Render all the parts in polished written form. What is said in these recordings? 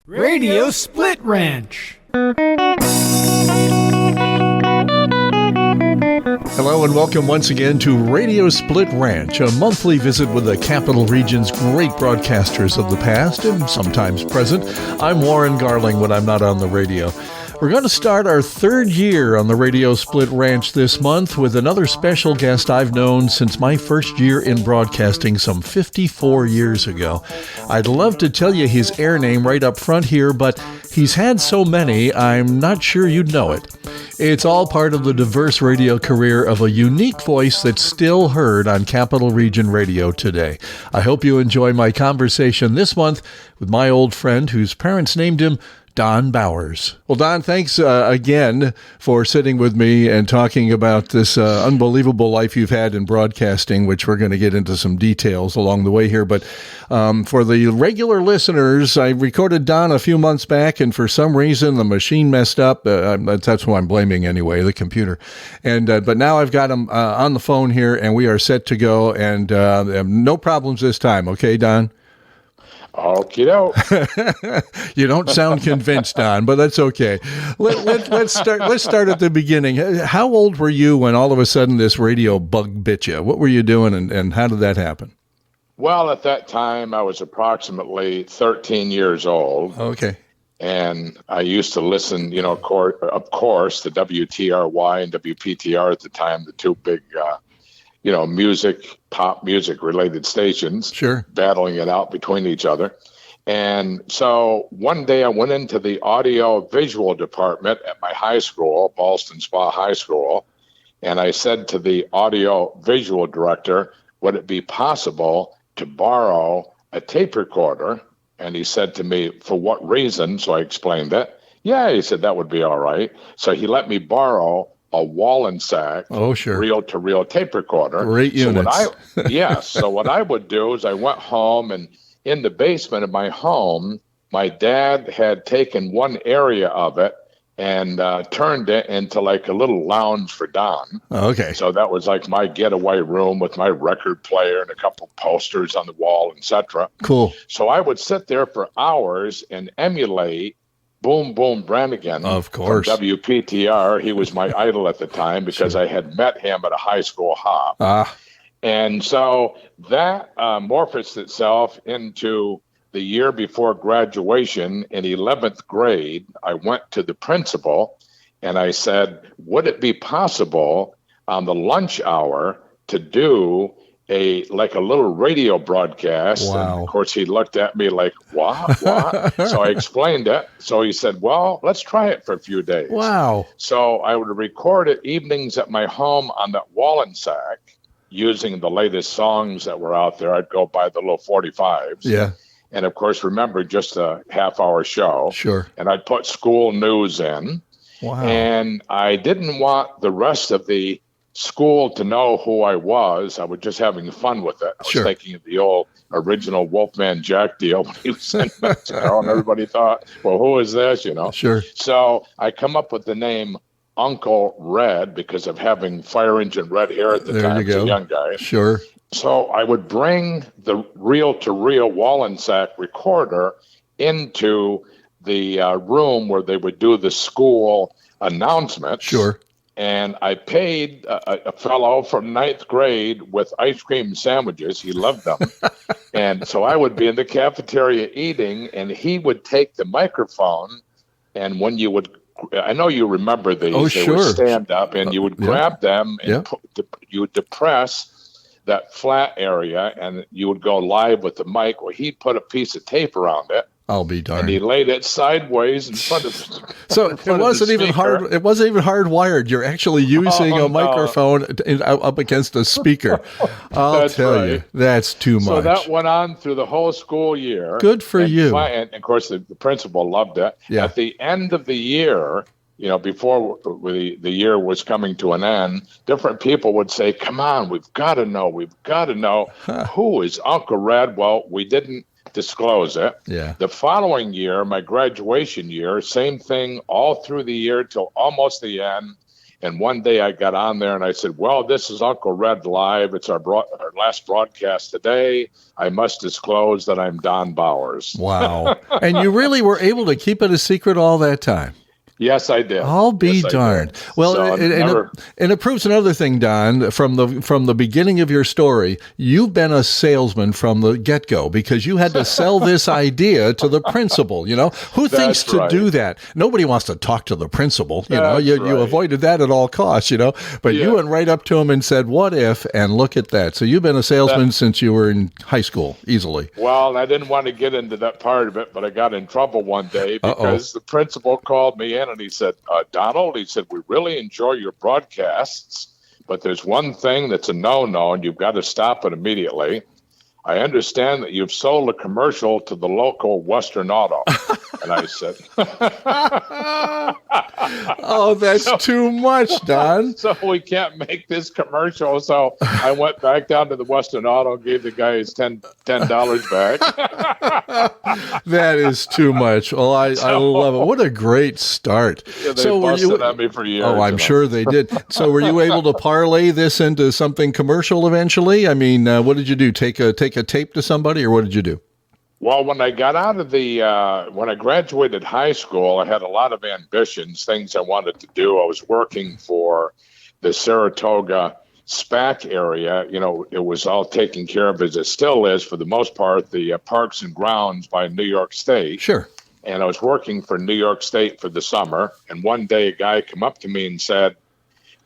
Radio Split Ranch. Hello and welcome once again to Radio Split Ranch, a monthly visit with the Capital Region's great broadcasters of the past and sometimes present. I'm Warren Garling when I'm not on the radio. We're going to start our third year on the Radio Split Ranch this month with another special guest I've known since my first year in broadcasting some 54 years ago. I'd love to tell you his air name right up front here, but he's had so many, I'm not sure you'd know it. It's all part of the diverse radio career of a unique voice that's still heard on Capital Region Radio today. I hope you enjoy my conversation this month with my old friend whose parents named him Don Bowers. Well, Don, thanks again for sitting with me and talking about this unbelievable life you've had in broadcasting, which we're going to get into some details along the way here. But for the regular listeners, I recorded Don a few months back, and for some reason the machine messed up. That's who I'm blaming anyway, the computer. And but now I've got him on the phone here, and we are set to go, and no problems this time. Okay, Don? Okie doke. You don't sound convinced, Don, but that's okay. Let's start at the beginning. How old were you when all of a sudden this radio bug bit you? What were you doing, and how did that happen? Well, at that time, I was approximately 13 years old. Okay. And I used to listen, of course, to WTRY and WPTR at the time, the two big pop music related stations, sure, battling it out between each other. And so one day I went into the audio visual department at my high school, Ballston Spa High School, and I said to the audio visual director, would it be possible to borrow a tape recorder? And he said to me, for what reason? So I explained it. Yeah, he said that would be all right. So he let me borrow a Wallensack reel-to-reel tape recorder. Great units. So what I would do is I went home, and in the basement of my home, my dad had taken one area of it and turned it into like a little lounge for Don. Okay. So that was like my getaway room with my record player and a couple posters on the wall, etc. Cool. So I would sit there for hours and emulate Boom Boom Brannigan, of course, from WPTR. He was my idol at the time because I had met him at a high school hop. And so that morphs itself into the year before graduation in 11th grade. I went to the principal and I said, would it be possible on the lunch hour to do a little radio broadcast? Wow. And of course he looked at me like, what? So I explained it. So he said, well, let's try it for a few days. Wow. So I would record it evenings at my home on that Wallensack using the latest songs that were out there. I'd go buy the little 45s. Yeah. And of course, remember, just a half-hour show. Sure. And I'd put school news in. Wow. And I didn't want the rest of the school to know who I was. I was just having fun with it. I was thinking of the old original Wolfman Jack deal when he was in Mexico, and everybody thought, well, who is this, Sure. So I come up with the name Uncle Red because of having fire engine red hair at the time as a young guy. Sure. So I would bring the reel-to-reel Wallensack recorder into the room where they would do the school announcements. Sure. And I paid a fellow from ninth grade with ice cream sandwiches. He loved them. And so I would be in the cafeteria eating, and he would take the microphone. And when you would, I know you remember these, they would stand up, and you would grab them, and you would depress that flat area, and you would go live with the mic. Well, he'd put a piece of tape around it. I'll be darned. And he laid it sideways in front of. So it wasn't even hard. It wasn't even hardwired. You're actually using a microphone up against a speaker. I'll tell you, that's too much. So that went on through the whole school year. Good for you. And of course, the principal loved it. Yeah. At the end of the year, before the year was coming to an end, different people would say, "Come on, we've got to know. Who is Uncle Red?" Well, we didn't disclose it. Yeah. The following year, my graduation year, same thing all through the year till almost the end. And one day I got on there and I said, well, this is Uncle Red Live. It's our last broadcast today. I must disclose that I'm Don Bowers. Wow. And you really were able to keep it a secret all that time. Yes, I did. I'll be Yes, I darned. did. Well, So it proves another thing, Don, from the beginning of your story. You've been a salesman from the get-go because you had to sell this idea to the principal. You know, who thinks That's to right. do that? Nobody wants to talk to the principal. You know, That's you right. avoided that at all costs. You know, but you Yeah. went right up to him and said, "What if?" And look at that. So you've been a salesman since you were in high school, easily. Well, I didn't want to get into that part of it, but I got in trouble one day because the principal called me in and he said, Donald, he said, we really enjoy your broadcasts, but there's one thing that's a no-no, and you've got to stop it immediately. I understand that you've sold a commercial to the local Western Auto. And I said, Oh, that's too much, Don. so we can't make this commercial. So I went back down to the Western Auto, gave the guy his $10 back. That is too much. Well, I love it. What a great start. Yeah, they So were busted you? on me for years. Oh, I'm you know. sure they did. So were you able to parlay this into something commercial eventually? I mean, what did you do? Take a tape to somebody, or what did you do? Well, when I got out of when I graduated high school, I had a lot of ambitions, things I wanted to do. I was working for the Saratoga SPAC area. You know, it was all taken care of, as it still is for the most part, the Parks and Grounds by New York State. Sure. And I was working for New York State for the summer. And one day a guy came up to me and said,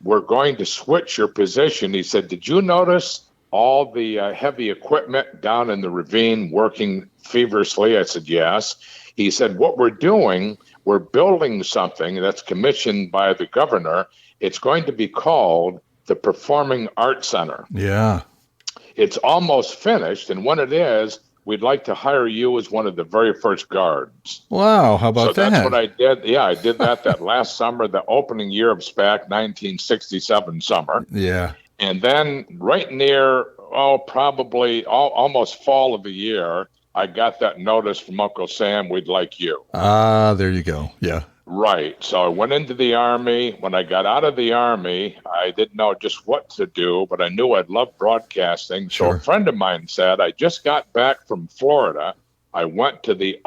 we're going to switch your position. He said, did you notice all the heavy equipment down in the ravine working feverishly? I said, yes. He said, what we're doing, we're building something that's commissioned by the governor. It's going to be called the Performing Arts Center. Yeah. It's almost finished. And when it is, we'd like to hire you as one of the very first guards. Wow. How about So that? that's what I did. Yeah, I did that last summer, the opening year of SPAC, 1967 summer. Yeah. And then right near, probably almost fall of the year, I got that notice from Uncle Sam, we'd like you. Ah, there you go. Yeah. Right. So I went into the Army. When I got out of the Army, I didn't know just what to do, but I knew I'd love broadcasting. So Sure. a friend of mine said, I just got back from Florida. I went to the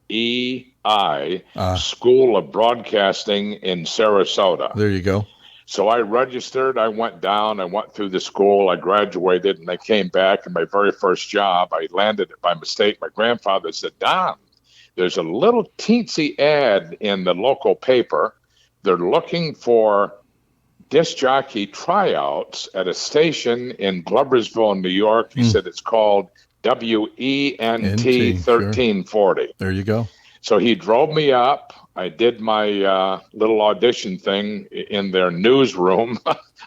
REI School of Broadcasting in Sarasota. There you go. So I registered, I went down, I went through the school, I graduated, and I came back, and my very first job, I landed it by mistake. My grandfather said, Don, there's a little teensy ad in the local paper. They're looking for disc jockey tryouts at a station in Gloversville, New York. He said it's called WENT 1340. There you go. So he drove me up. I did my little audition thing in their newsroom.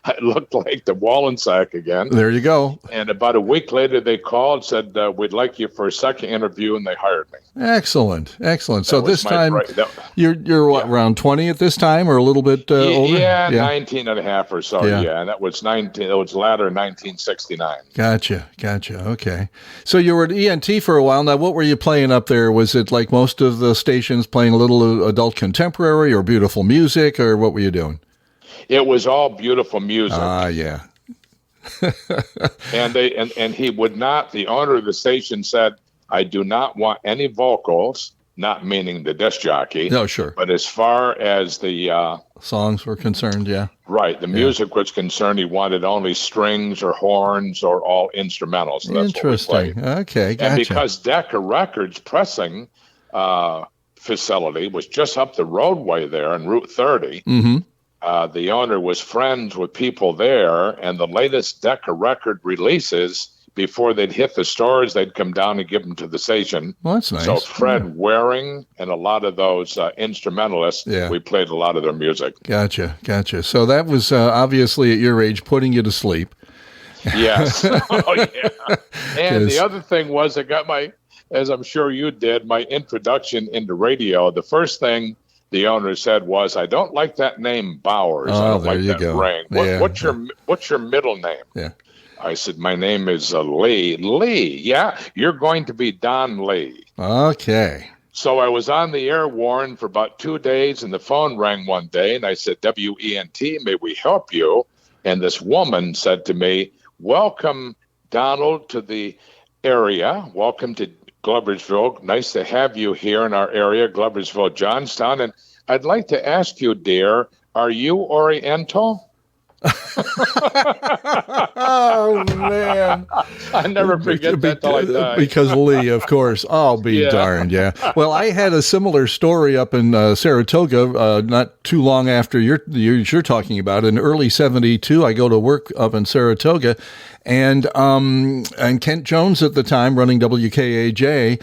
I looked like the Wallensack again. There you go. And about a week later, they called, said, we'd like you for a second interview, and they hired me. Excellent. Excellent. So That was this my time, you're what, around 20 at this time, or a little bit older? Yeah, 19 and a half or so, Yeah. And that was it was latter 1969. Gotcha. Okay. So you were at ENT for a while. Now, what were you playing up there? Was it like most of the stations playing a little adult contemporary or beautiful music, or what were you doing? It was all beautiful music. Yeah. And he would not, the owner of the station said, I do not want any vocals, not meaning the disc jockey. No, sure. But as far as the Songs were concerned, yeah. right, the music was concerned, he wanted only strings or horns or all instrumentals. So that's Interesting. what we played. Okay, gotcha. And because Decca Records pressing facility was just up the roadway there on Route 30, the owner was friends with people there, and the latest Decca record releases, before they'd hit the stores, they'd come down and give them to the station. Well, that's nice. So Fred Waring and a lot of those instrumentalists, we played a lot of their music. Gotcha. So that was obviously at your age putting you to sleep. Yes. Oh, yeah. And the other thing was I got as I'm sure you did, my introduction into radio. The first thing the owner said was, I don't like that name Bowers. I don't there like you that go. ring. What's your middle name? Yeah. I said, my name is Lee. Lee, yeah, you're going to be Don Lee. Okay. So I was on the air, Warren, for about 2 days, and the phone rang one day, and I said, WENT, may we help you? And this woman said to me, welcome, Donald, to the area. Welcome to Gloversville. Nice to have you here in our area, Gloversville, Johnstown. And I'd like to ask you, dear, are you Oriental? Oh, man. I never forget that till I die. Because Lee, of course. I'll be darned, yeah. Well, I had a similar story up in Saratoga not too long after you're talking about. In early 72, I go to work up in Saratoga, and Kent Jones at the time running WKAJ.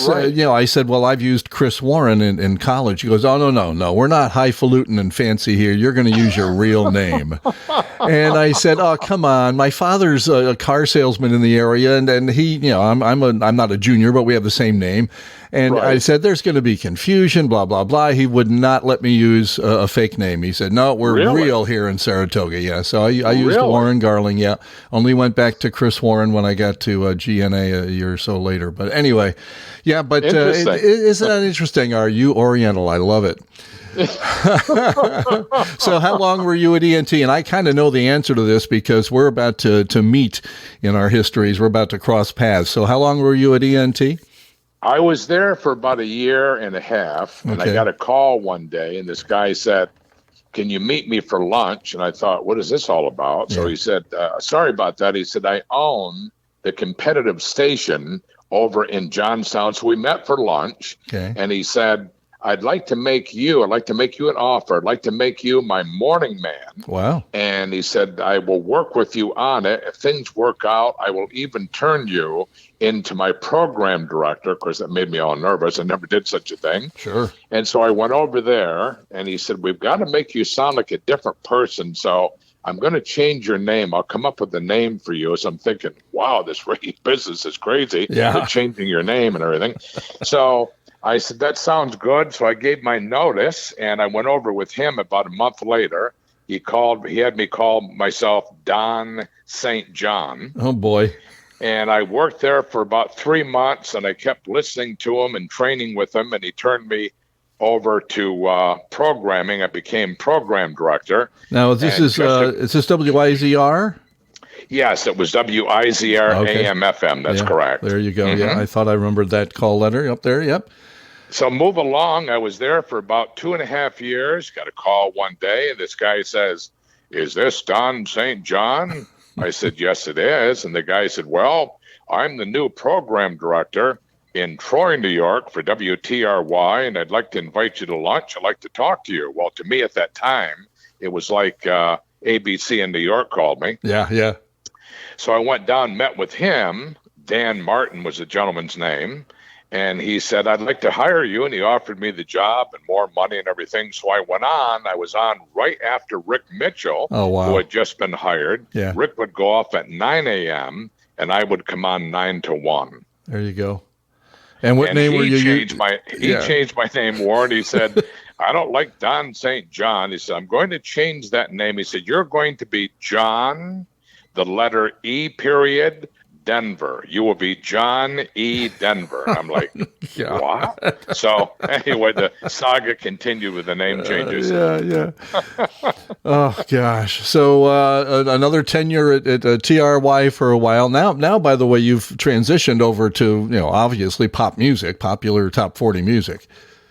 Right. I said, well, I've used Chris Warren in college. He goes, oh, no, we're not highfalutin and fancy here. You're going to use your real name. And I said, oh, come on. My father's a car salesman in the area, and he, I'm not a junior, but we have the same name. And Right. I said, there's going to be confusion, blah, blah, blah. He would not let me use a fake name. He said, no, we're Really? real here in Saratoga. Yeah. So I used Really? Warren Garling. Yeah. Only went back to Chris Warren when I got to GNA a year or so later. But anyway, yeah, but Interesting. isn't that interesting? Are you Oriental? I love it. So how long were you at ENT? And I kind of know the answer to this because we're about to meet in our histories. We're about to cross paths. So how long were you at ENT? I was there for about 1.5 years, and Okay. I got a call one day, and this guy said, can you meet me for lunch? And I thought, what is this all about? So Yeah. he said, sorry about that. He said, I own the competitive station over in Johnstown. So we met for lunch, Okay. and he said, I'd like to make you an offer. I'd like to make you my morning man. Wow. And he said, I will work with you on it. If things work out, I will even turn you into my program director. Of course, that made me all nervous. I never did such a thing. Sure. And so I went over there, and he said, we've got to make you sound like a different person. So I'm going to change your name. I'll come up with a name for you. So I'm thinking, wow, this radio business is crazy. Yeah. They're changing your name and everything. So I said, that sounds good. So I gave my notice, and I went over with him about a month later. He had me call myself Don St. John. Oh, boy. And I worked there for about 3 months, and I kept listening to him and training with him. And he turned me over to programming. I became program director. Now, is this WIZR? Yes, it was WIZR Okay. AM FM. That's Yeah, correct. There you go. Yeah, I thought I remembered that call letter up there. Yep. So move along. I was there for about 2.5 years. Got a call one day, and this guy says, is this Don St. John? I said, yes, it is. And the guy said, well, I'm the new program director in Troy, New York for WTRY, and I'd like to invite you to lunch. I'd like to talk to you. Well, to me at that time, it was like ABC in New York called me. Yeah. So I went down, met with him. Dan Martin was the gentleman's name. And he said, I'd like to hire you. And he offered me the job and more money and everything. So I went on. I was on right after Rick Mitchell, Oh, wow. who had just been hired. Yeah. Rick would go off at 9 a.m., and I would come on 9 to 1. There you go. And what And name were you? Changed my name, Warren. He said, I don't like Don St. John. He said, I'm going to change that name. He said, you're going to be John, the letter E period, Denver. You will be John E. Denver. I'm like, Yeah. what? So anyway, the saga continued with the name changes. Yeah. Oh gosh. So another tenure at TRY for a while. Now, by the way, you've transitioned over to obviously pop music, popular top 40 music.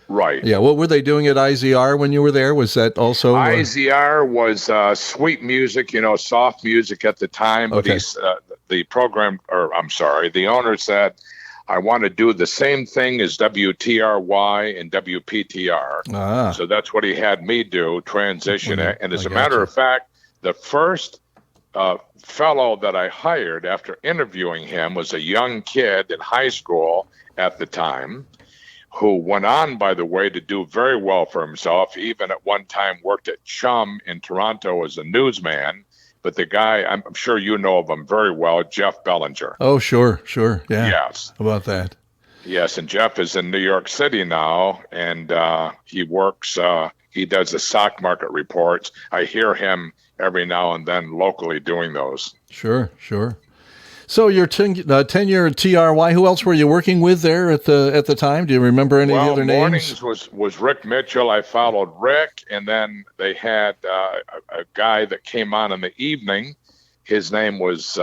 Right. Yeah. What were they doing at IZR when you were there? Was that also IZR was sweet music, soft music at the time. But Okay. the owner said, I want to do the same thing as WTRY and WPTR. Ah. So that's what he had me do, transition it. And as I a matter gotcha. of fact, the first fellow that I hired after interviewing him was a young kid in high school at the time, who went on, by the way, to do very well for himself. He even at one time worked at Chum in Toronto as a newsman. But the guy, I'm sure you know of him very well, Jeff Bellinger. Oh, sure. Yeah. Yes. How about that? Yes, and Jeff is in New York City now, and he works, he does the stock market reports. I hear him every now and then locally doing those. Sure. So your tenure at TRY, who else were you working with there at the time? Do you remember any of the other names? Mornings was Rick Mitchell. I followed Rick, and then they had a guy that came on in the evening. His name was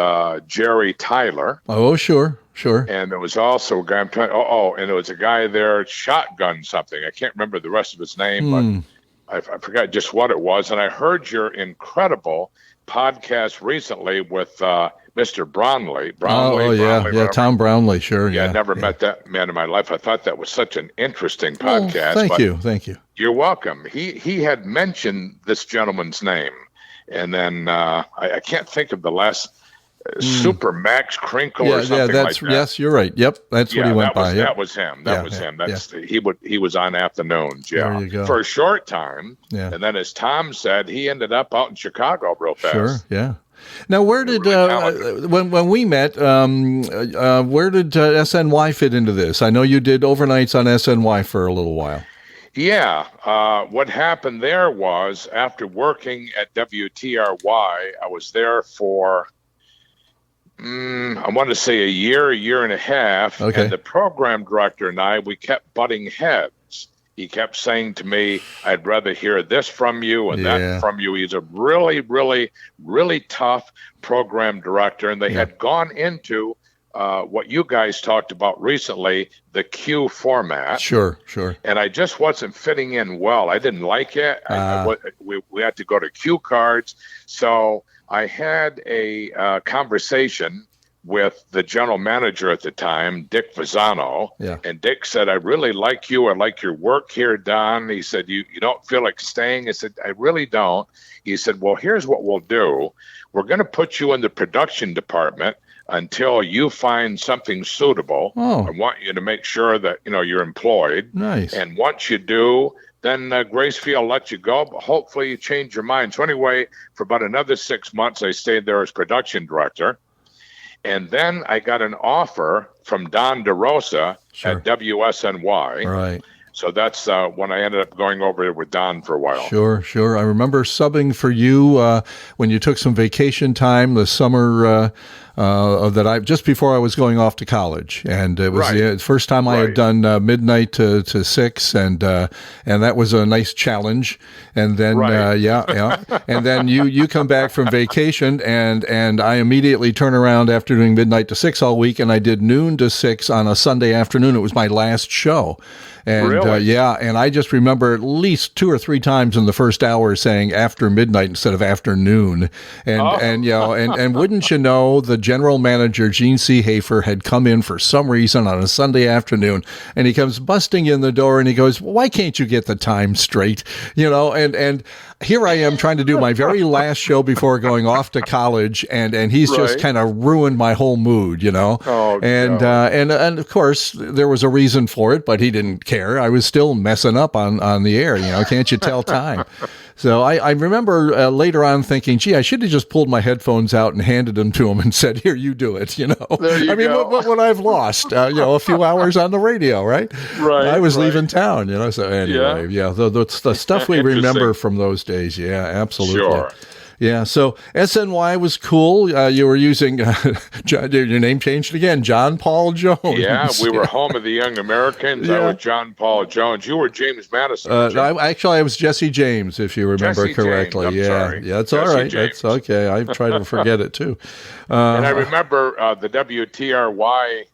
Jerry Tyler. Oh, sure. And there was also a guy. And there was a guy there, Shotgun something. I can't remember the rest of his name, but I forgot just what it was. And I heard your incredible podcast recently with Mr. Brownlee. Yeah, Tom Brownlee, sure. Yeah, I never met that man in my life. I thought that was such an interesting podcast. Thank you. You're welcome. He had mentioned this gentleman's name, and then I can't think of the last Super Max Crinkle or something like that. Yes, you're right. Yep, that's what he went by. That was him. That was him. He was on afternoons. Yeah, there you go. For a short time. Yeah. And then, as Tom said, he ended up out in Chicago real fast. Sure. Yeah. Now, where did when we met? Where did SNY fit into this? I know you did overnights on SNY for a little while. Yeah. What happened there was, after working at WTRY, I was there for I want to say a year and a half. Okay. And the program director and I, we kept butting heads. He kept saying to me, I'd rather hear this from you and that from you. He's a really, really, really tough program director. And they had gone into what you guys talked about recently, the Q format. Sure. And I just wasn't fitting in well. I didn't like it. We had to go to Q cards. So I had a conversation with the general manager at the time, Dick Visano. Yeah. And Dick said, I really like you. I like your work here, Don. He said, you don't feel like staying? I said, I really don't. He said, well, here's what we'll do. We're going to put you in the production department until you find something suitable. I want you to make sure that, you're employed. Nice. And once you do, then Gracefield will let you go, but hopefully you change your mind. So anyway, for about another 6 months, I stayed there as production director. And then I got an offer from Don DeRosa at WSNY. Right. So that's when I ended up going over there with Don for a while. Sure. I remember subbing for you when you took some vacation time the summer just before I was going off to college, and it was the first time I had done midnight to 6, and that was a nice challenge. And then and then you come back from vacation, and I immediately turn around after doing midnight to 6 all week, and I did noon to 6 on a Sunday afternoon. It was my last show. And and I just remember at least 2 or 3 times in the first hour saying after midnight instead of afternoon. And wouldn't you know, the general manager, Gene C. Hafer, had come in for some reason on a Sunday afternoon, and he comes busting in the door and he goes, why can't you get the time straight? And here I am trying to do my very last show before going off to college, and he's just kind of ruined my whole mood, And of course there was a reason for it, but he didn't care. I was still messing up on the air, can't you tell time? So I remember later on thinking, gee, I should have just pulled my headphones out and handed them to him and said, here, you do it, There you go. What would I've lost? A few hours on the radio, right? Right. I was leaving town, so anyway, the stuff we remember from those days, absolutely. Sure. Yeah, so SNY was cool. You were using, your name changed again, John Paul Jones. Yeah, we were home of the Young Americans. I was John Paul Jones. You were James Madison. I was Jesse James, if you remember correctly. Sorry. Yeah, it's all right. James. That's okay. I try to forget it too. And I remember the WTRY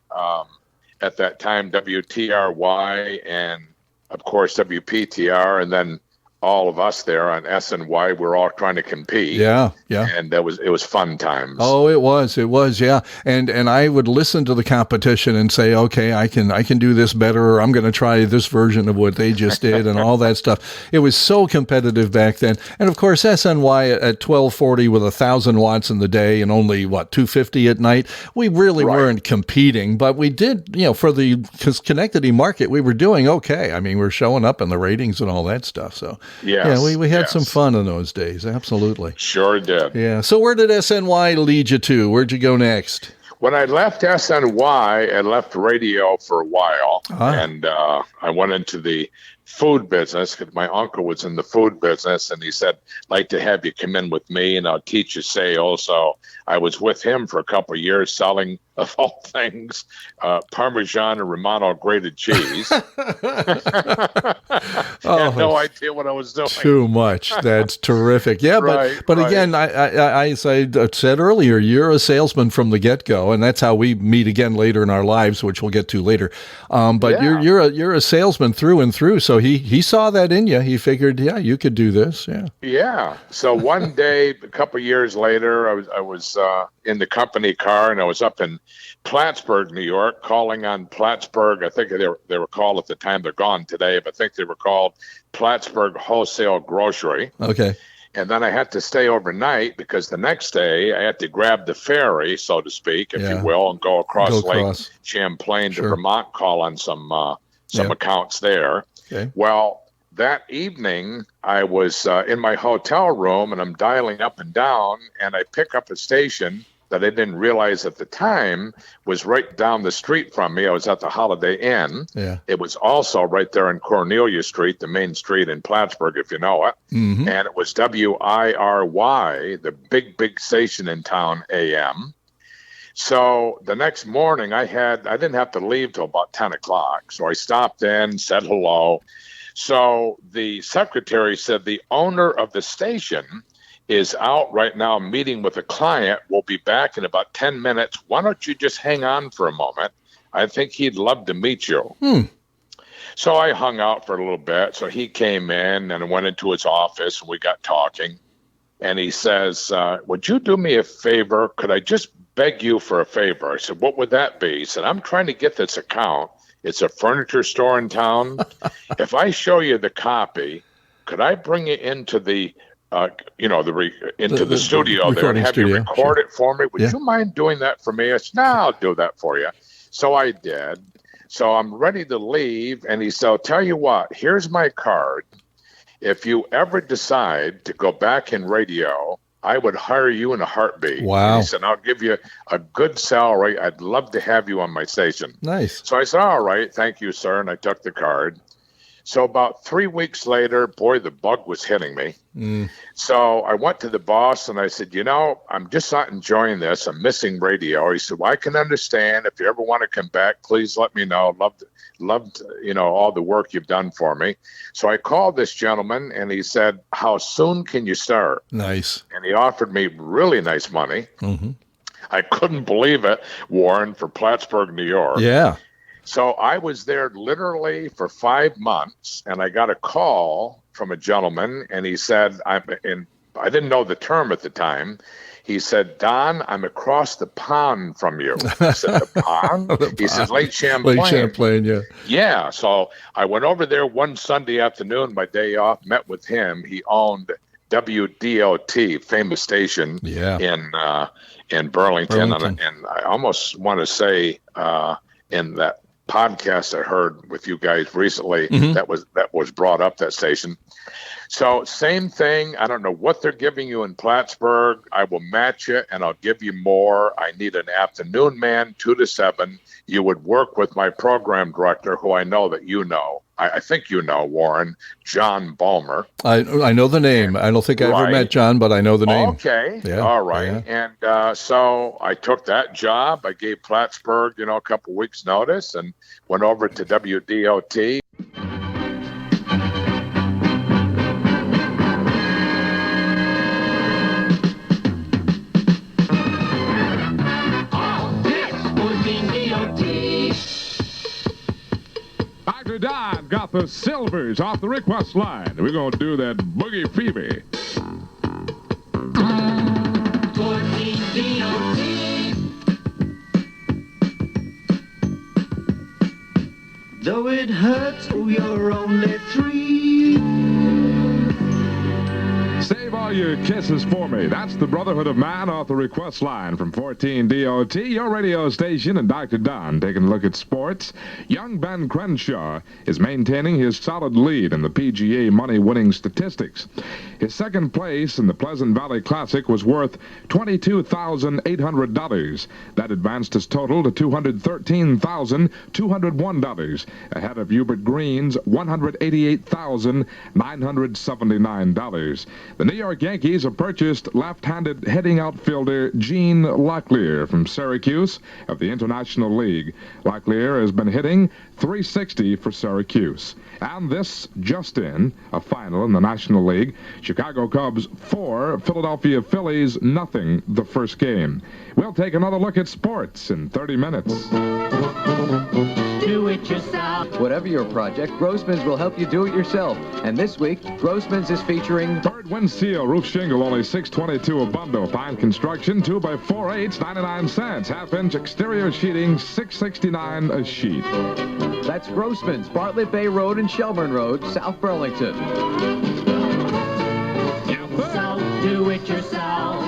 at that time, WTRY, and of course WPTR, and then all of us there on SNY, we're all trying to compete. Yeah. And it was fun times. Oh, it was, yeah. And I would listen to the competition and say, okay, I can do this better, or I'm going to try this version of what they just did, and all that stuff. It was so competitive back then. And of course, SNY at 1240 with 1,000 watts in the day and only 250 at night. We really weren't competing, but we did, for the Schenectady market, we were doing okay. I mean, we're showing up in the ratings and all that stuff. So. We had some fun in those days. Absolutely. Sure did. Yeah. So where did SNY lead you to? Where'd you go next? When I left SNY, I left radio for a while, and I went into the food business because my uncle was in the food business, and he said, like to have you come in with me and I'll teach you sales. So I was with him for a couple of years selling, of all things, Parmesan and Romano grated cheese. I had no idea what I was doing. Too much. That's terrific. Yeah, but again, I said earlier, you're a salesman from the get-go, and that's how we meet again later in our lives, which we'll get to later. But you're a salesman through and through. So he saw that in you. He figured, yeah, you could do this. Yeah. Yeah. So one day, a couple of years later, I was in the company car, and I was up in Plattsburgh, New York, calling on Plattsburgh. I think they were called at the time. They're gone today, but I think they were called Plattsburgh Wholesale Grocery. Okay. And then I had to stay overnight because the next day I had to grab the ferry, so to speak, if you will, and go across Lake Champlain to Vermont, call on some accounts there. Okay. Well, that evening I was in my hotel room, and I'm dialing up and down, and I pick up a station that I didn't realize at the time was right down the street from me. I was at the Holiday Inn. Yeah. It was also right there on Cornelia Street, the main street in Plattsburgh, if you know it. Mm-hmm. And it was WIRY, the big station in town, AM. So the next morning I didn't have to leave till about 10 o'clock. So I stopped in, said hello. So the secretary said the owner of the station is out right now meeting with a client. We'll be back in about 10 minutes. Why don't you just hang on for a moment? I think he'd love to meet you. So I hung out for a little bit. So he came in and I went into his office and we got talking. And he says, would you do me a favor? Could I just beg you for a favor? I said, what would that be? He said, I'm trying to get this account. It's a furniture store in town. If I show you the copy, could I bring it into the into the studio there and have you record it for me? Would you mind doing that for me? I said, no, I'll do that for you. So I did. So I'm ready to leave. And he said, I'll tell you what, here's my card. If you ever decide to go back in radio, I would hire you in a heartbeat. Wow. And he said, I'll give you a good salary. I'd love to have you on my station. Nice. So I said, all right, thank you, sir. And I took the card. So about 3 weeks later, boy, the bug was hitting me. So I went to the boss and I said, I'm just not enjoying this. I'm missing radio. He said, well, I can understand. If you ever want to come back, please let me know. Loved, all the work you've done for me. So I called this gentleman and he said, how soon can you start? Nice. And he offered me really nice money. Mm-hmm. I couldn't believe it, Warren, for Plattsburgh, New York. Yeah. So I was there literally for 5 months, and I got a call from a gentleman, and he said, I didn't know the term at the time. He said, Don, I'm across the pond from you. I said, the pond? He said, Lake Champlain. Lake Champlain, yeah. Yeah, so I went over there one Sunday afternoon, my day off, met with him. He owned WDOT, famous station in Burlington. And I almost want to say in that podcast I heard with you guys recently, that was brought up, that station. So same thing. I don't know what they're giving you in Plattsburgh. I will match it and I'll give you more. I need an afternoon man, 2 to 7. You would work with my program director, who I know that you know. I think you know, Warren, John Balmer. I know the name. I don't think I ever met John, but I know the name. Okay. Yeah. All right. Yeah. And so I took that job. I gave Plattsburgh, a couple weeks notice and went over to WDOT. Don got the Silvers off the request line. We're going to do that Boogie Phoebe. Though it hurts, oh, you're only 3. Save all all your kisses for me. That's the Brotherhood of Man off the request line from 14 DOT, your radio station, and Dr. Don taking a look at sports. Young Ben Crenshaw is maintaining his solid lead in the PGA money-winning statistics. His second place in the Pleasant Valley Classic was worth $22,800. That advanced his total to $213,201, ahead of Hubert Green's $188,979. The New York Yankees have purchased left-handed hitting outfielder Gene Locklear from Syracuse of the International League. Locklear has been hitting .360 for Syracuse. And this just in, a final in the National League. Chicago Cubs 4, Philadelphia Phillies 0, the first game. We'll take another look at sports in 30 minutes. Do it yourself. Whatever your project, Grossman's will help you do it yourself. And this week, Grossman's is featuring Third Wind Seal roof shingle, only $6.22 a bundle. Fine construction, 2x4/8, 99 cents. Half-inch exterior sheeting, $6.69 a sheet. That's Grossman's, Bartlett Bay Road and Shelburne Road, South Burlington. So do it yourself.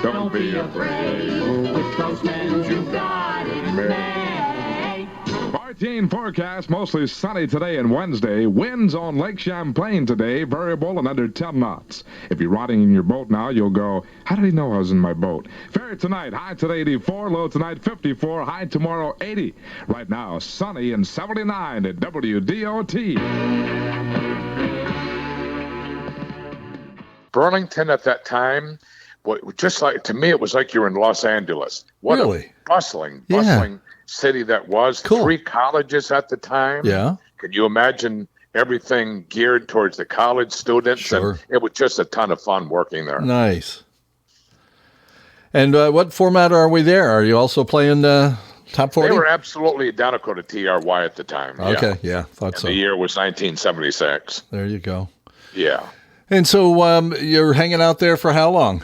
Don't be afraid. With Grossman's, you got it made. 14 forecast, mostly sunny today and Wednesday. Winds on Lake Champlain today, variable and under 10 knots. If you're riding in your boat now, you'll go, how did he know I was in my boat? Fair tonight, high today 84, low tonight 54, high tomorrow 80. Right now, sunny and 79 at WDOT. Burlington at that time, just like, to me, it was like you were in Los Angeles. What Really? a bustling Yeah. city that was. Cool. 3 colleges at the time. Yeah. Can you imagine everything geared towards the college students? Sure. And it was just a ton of fun working there. Nice. And what format are we there? Are you also playing top 40? They were absolutely identical to TRY at the time. Okay, yeah, thought And so. the year was 1976. There you go. Yeah. And so you're hanging out there for how long?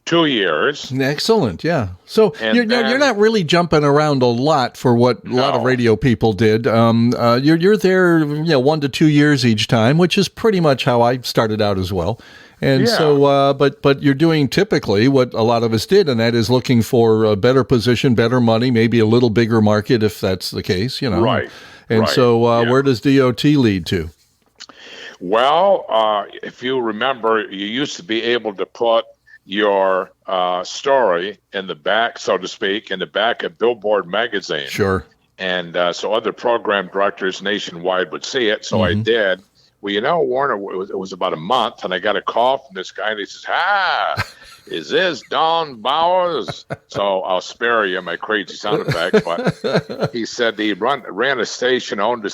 2 years. Excellent, yeah. So And you're then- not really jumping around a lot for what a lot of No. radio people did. You're there, 1 to 2 years each time, which is pretty much how I started out as well. And Yeah. so, but you're doing typically what a lot of us did, and that is looking for a better position, better money, maybe a little bigger market if that's the case, Right. And right, so, yeah. where does DOT lead to? Well, if you remember, you used to be able to put your story in the back, so to speak, in the back of Billboard magazine. Sure. And so other program directors nationwide would see it. So I did. Well, Warner, it was about a month, and I got a call from this guy, and he says, is this Don Bowers? So I'll spare you my crazy sound effects, but he said he owned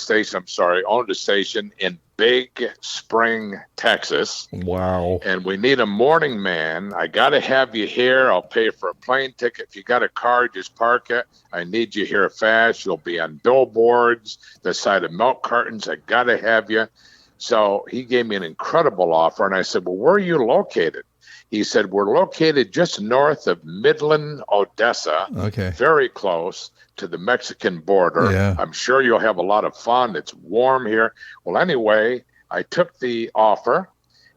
a station in Big Spring, Texas. Wow. And we need a morning man. I got to have you here. I'll pay for a plane ticket. If you got a car, just park it. I need you here fast. You'll be on billboards, the side of milk cartons. I got to have you. So he gave me an incredible offer. And I said, well, where are you located? He said, we're located just north of Midland, Odessa. Okay. Very close to the Mexican border. Yeah. I'm sure you'll have a lot of fun. It's warm here. Well, anyway, I took the offer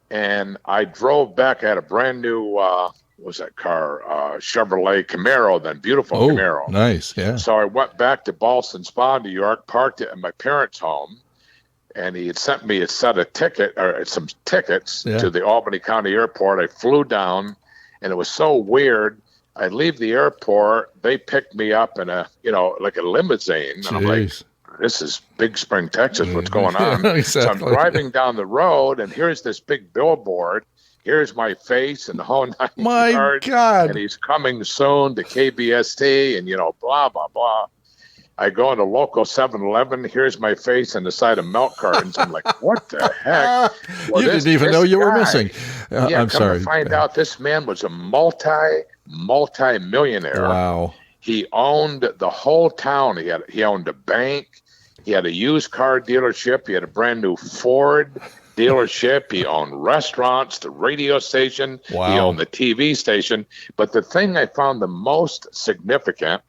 and I drove back. I had a brand new, what was that car? Chevrolet Camaro, then beautiful Oh, Camaro. nice. Yeah. So I went back to Ballston Spa, New York, parked it at my parents' home, and he had sent me some tickets Yeah. to the Albany County Airport. I flew down, and it was so weird. I leave the airport, they picked me up in like a limousine. And I'm like, Jeez. this is Big Spring, Texas. What's going on? Exactly. So I'm driving down the road, and here's this big billboard. Here's my face and the whole 9 My yards. God. And he's coming soon to KBST and, blah, blah, blah. I go into local 7-Eleven. Here's my face on the side of milk cartons. I'm like, what the heck? Well, You didn't even know you were guy- missing. Yeah, I'm come sorry. to find out, this man was a multi-millionaire. Wow. He owned the whole town. He owned a bank. He had a used car dealership. He had a brand new Ford dealership. He owned restaurants, the radio station. Wow. He owned the TV station. But the thing I found the most significant,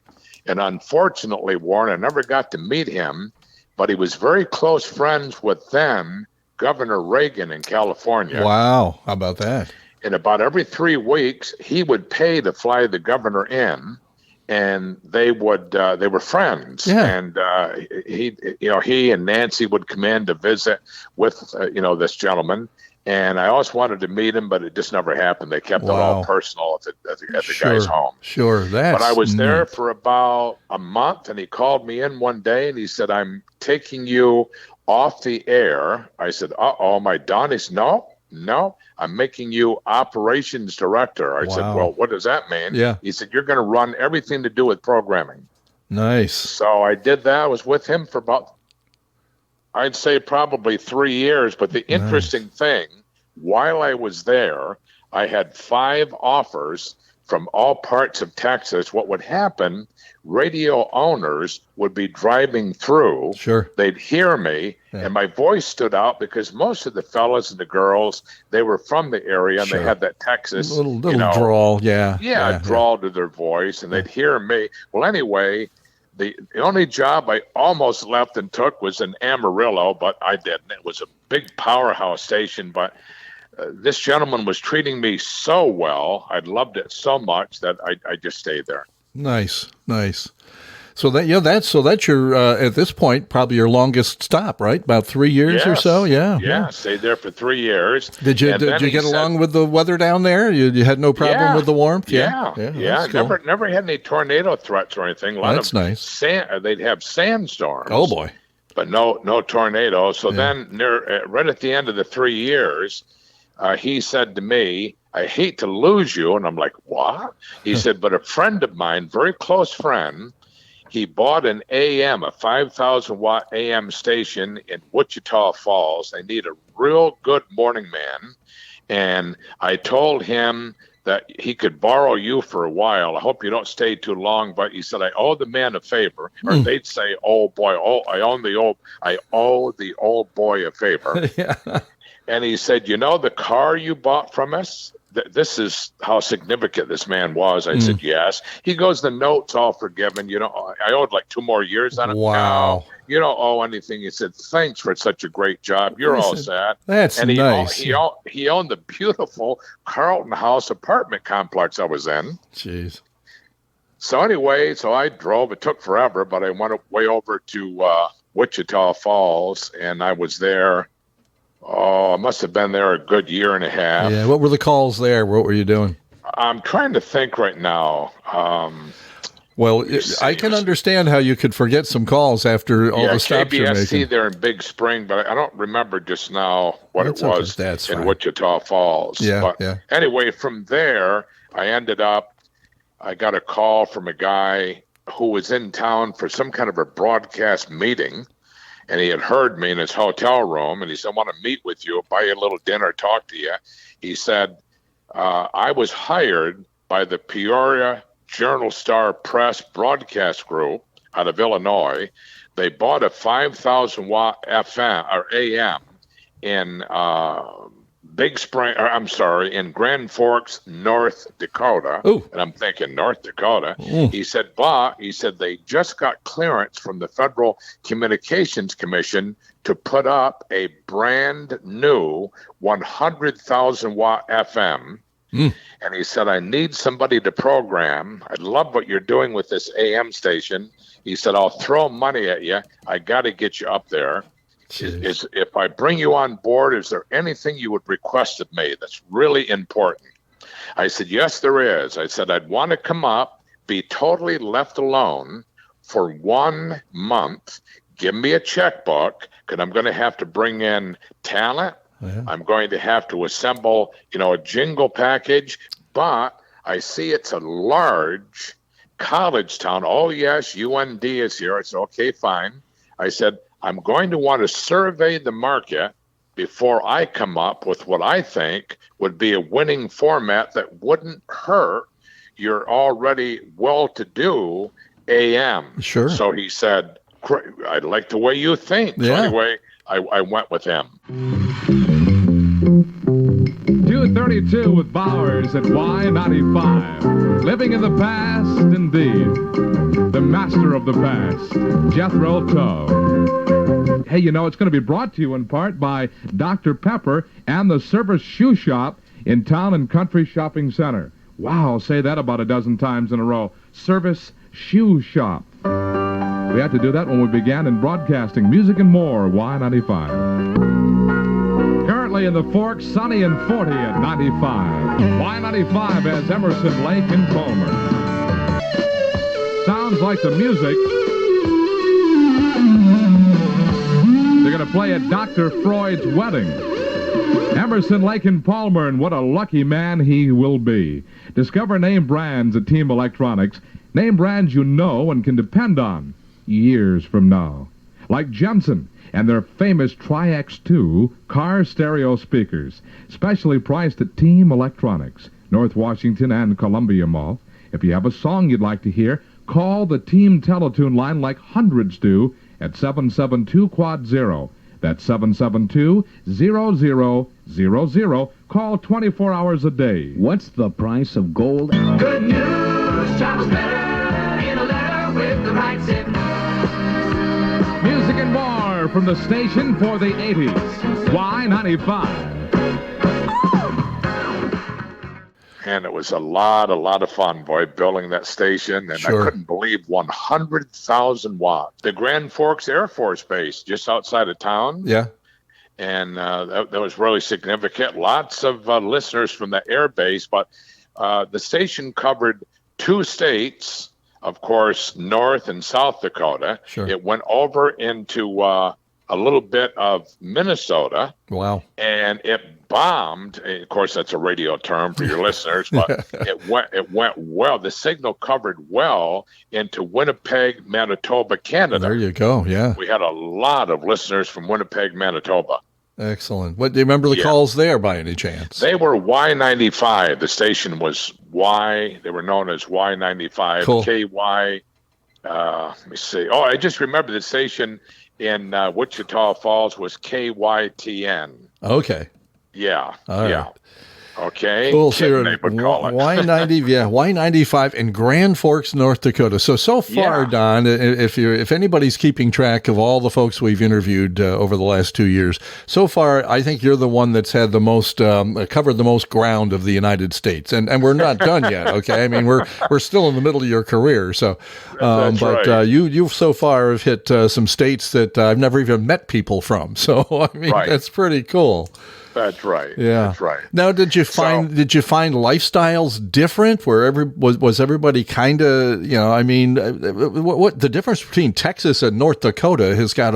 and unfortunately, Warren, I never got to meet him, but he was very close friends with then Governor Reagan in California. Wow. How about that? And about every 3 weeks, he would pay to fly the governor in, and they were friends. Yeah. And he and Nancy would come in to visit with this gentleman. And I always wanted to meet him, but it just never happened. They kept it all personal at the guy's home. Sure, but I was there for about a month, and he called me in one day, and he said, "I'm taking you off the air." I said, "Uh-oh, am I done?" He said, No, I'm making you operations director. I said, "Well, what does that mean?" Yeah. He said, "You're going to run everything to do with programming." Nice. So I did that. I was with him for about, I'd say probably 3 years. But the interesting thing, while I was there, I had 5 offers from all parts of Texas. What would happen, radio owners would be driving through. Sure. They'd hear me, and my voice stood out because most of the fellas and the girls, they were from the area, and they had that Texas little drawl. Yeah, drawl to their voice, and they'd hear me. Well, anyway, the only job I almost left and took was in Amarillo, but I didn't. It was a big powerhouse station, but this gentleman was treating me so well. I loved it so much that I just stayed there. Nice. So that's your at this point probably your longest stop, right? About 3 years or so. Yeah. Stayed there for 3 years. Did you get along with the weather down there? You had no problem with the warmth? Yeah. Cool. Never had any tornado threats or anything. That's nice. They'd have sandstorms. Oh boy. But no tornado. So then right at the end of the 3 years, he said to me, "I hate to lose you." And I'm like, "What?" He said, "But a friend of mine, very close friend, he bought an AM, a 5,000 watt AM station in Wichita Falls. They need a real good morning man. And I told him that he could borrow you for a while. I hope you don't stay too long." But he said, "I owe the man a favor." Or they'd say, "Oh boy, I owe the old boy a favor." And he said, "You know the car you bought from us? This is how significant this man was." I said, "Yes." He goes, "The note's all forgiven. I owed like 2 more years on it." Wow. "No, you don't owe anything." He said, "Thanks for such a great job. You're all set." That's nice. He owned the beautiful Carlton House apartment complex I was in. Jeez. So anyway, I drove. It took forever, but I went way over to Wichita Falls, and I was there. I must have been there a good year and a half. Yeah. What were the calls there? What were you doing? I'm trying to think right now. I can understand how you could forget some calls after all the stops you're making. KBSC there in Big Spring, but I don't remember just now what it was in fine. Wichita Falls. Anyway, from there, I got a call from a guy who was in town for some kind of a broadcast meeting. And he had heard me in his hotel room, and he said, "I want to meet with you, buy you a little dinner, talk to you." He said, "I was hired by the Peoria Journal-Star Press broadcast group out of Illinois. They bought a 5,000 watt FM or AM in in Grand Forks, North Dakota." Ooh. And I'm thinking, North Dakota. He said, they just got clearance from the Federal Communications Commission to put up a brand new 100,000 watt FM. And he said, "I need somebody to program. I love what you're doing with this AM station." He said, "I'll throw money at you. I got to get you up there. If I bring you on board, is there anything you would request of me that's really important?" I said, "Yes, there is." I said, "I'd want to come up, be totally left alone for 1 month. Give me a checkbook, because I'm going to have to bring in talent. Yeah. I'm going to have to assemble, a jingle package. But I see it's a large college town." "Oh, yes, UND is here." I said, "Okay, fine." I said, "I'm going to want to survey the market before I come up with what I think would be a winning format that wouldn't hurt your already well-to-do AM." Sure. So he said, "I like the way you think." Yeah. So anyway, I went with him. 2:32 with Bowers at Y95. Living in the past, indeed. The master of the past, Jethro Tull. Hey, it's going to be brought to you in part by Dr. Pepper and the Service Shoe Shop in Town and Country Shopping Center. Wow, say that about a dozen times in a row. Service Shoe Shop. We had to do that when we began in broadcasting. Music and more, Y95. Currently in the Forks, sunny and 40 at 95. Y95 has Emerson, Lake, and Palmer. Sounds like the music they're going to play at Dr. Freud's wedding. Emerson, Lake, and Palmer, and what a lucky man he will be. Discover name brands at Team Electronics. Name brands you know and can depend on years from now. Like Jensen and their famous Tri-X 2 car stereo speakers, specially priced at Team Electronics, North Washington and Columbia Mall. If you have a song you'd like to hear, call the Team Teletoon line like hundreds do at 772-Quad-0. That's 772-0000. Call 24 hours a day. What's the price of gold? Good news travels better in a letter with the right zip. Music and more from the station for the 80s. Y95. And it was a lot of fun, boy, building that station. And Sure. I couldn't believe 100,000 watts. The Grand Forks Air Force Base, just outside of town. Yeah. And that was really significant. Lots of listeners from the air base, but the station covered 2 states, of course, North and South Dakota. Sure. It went over into a little bit of Minnesota, Wow. and it bombed. Of course, that's a radio term for your listeners, but it went well. The signal covered well into Winnipeg, Manitoba, Canada. There you go. Yeah. We had a lot of listeners from Winnipeg, Manitoba. Excellent. What do you remember the Yeah. calls there by any chance? They were Y95. The station was Y. They were known as Y95. Cool. KY. Let me see. Oh, I just remember the station in Wichita Falls was KYTN. Okay. Yeah. All yeah. right. Okay. Cool. Kid So you're they would call it. Y90, yeah, Y95 in Grand Forks, North Dakota. So far, Yeah. Don, if anybody's keeping track of all the folks we've interviewed over the last 2 years, so far, I think you're the one that's had the most covered the most ground of the United States, and we're not done yet. Okay, I mean we're still in the middle of your career. So, That's but right. you so far have hit some states that I've never even met people from. So I mean Right. that's pretty cool. That's right. Yeah, That's right. Now, did you find lifestyles different? Where was everybody kind of I mean, what the difference between Texas and North Dakota there's got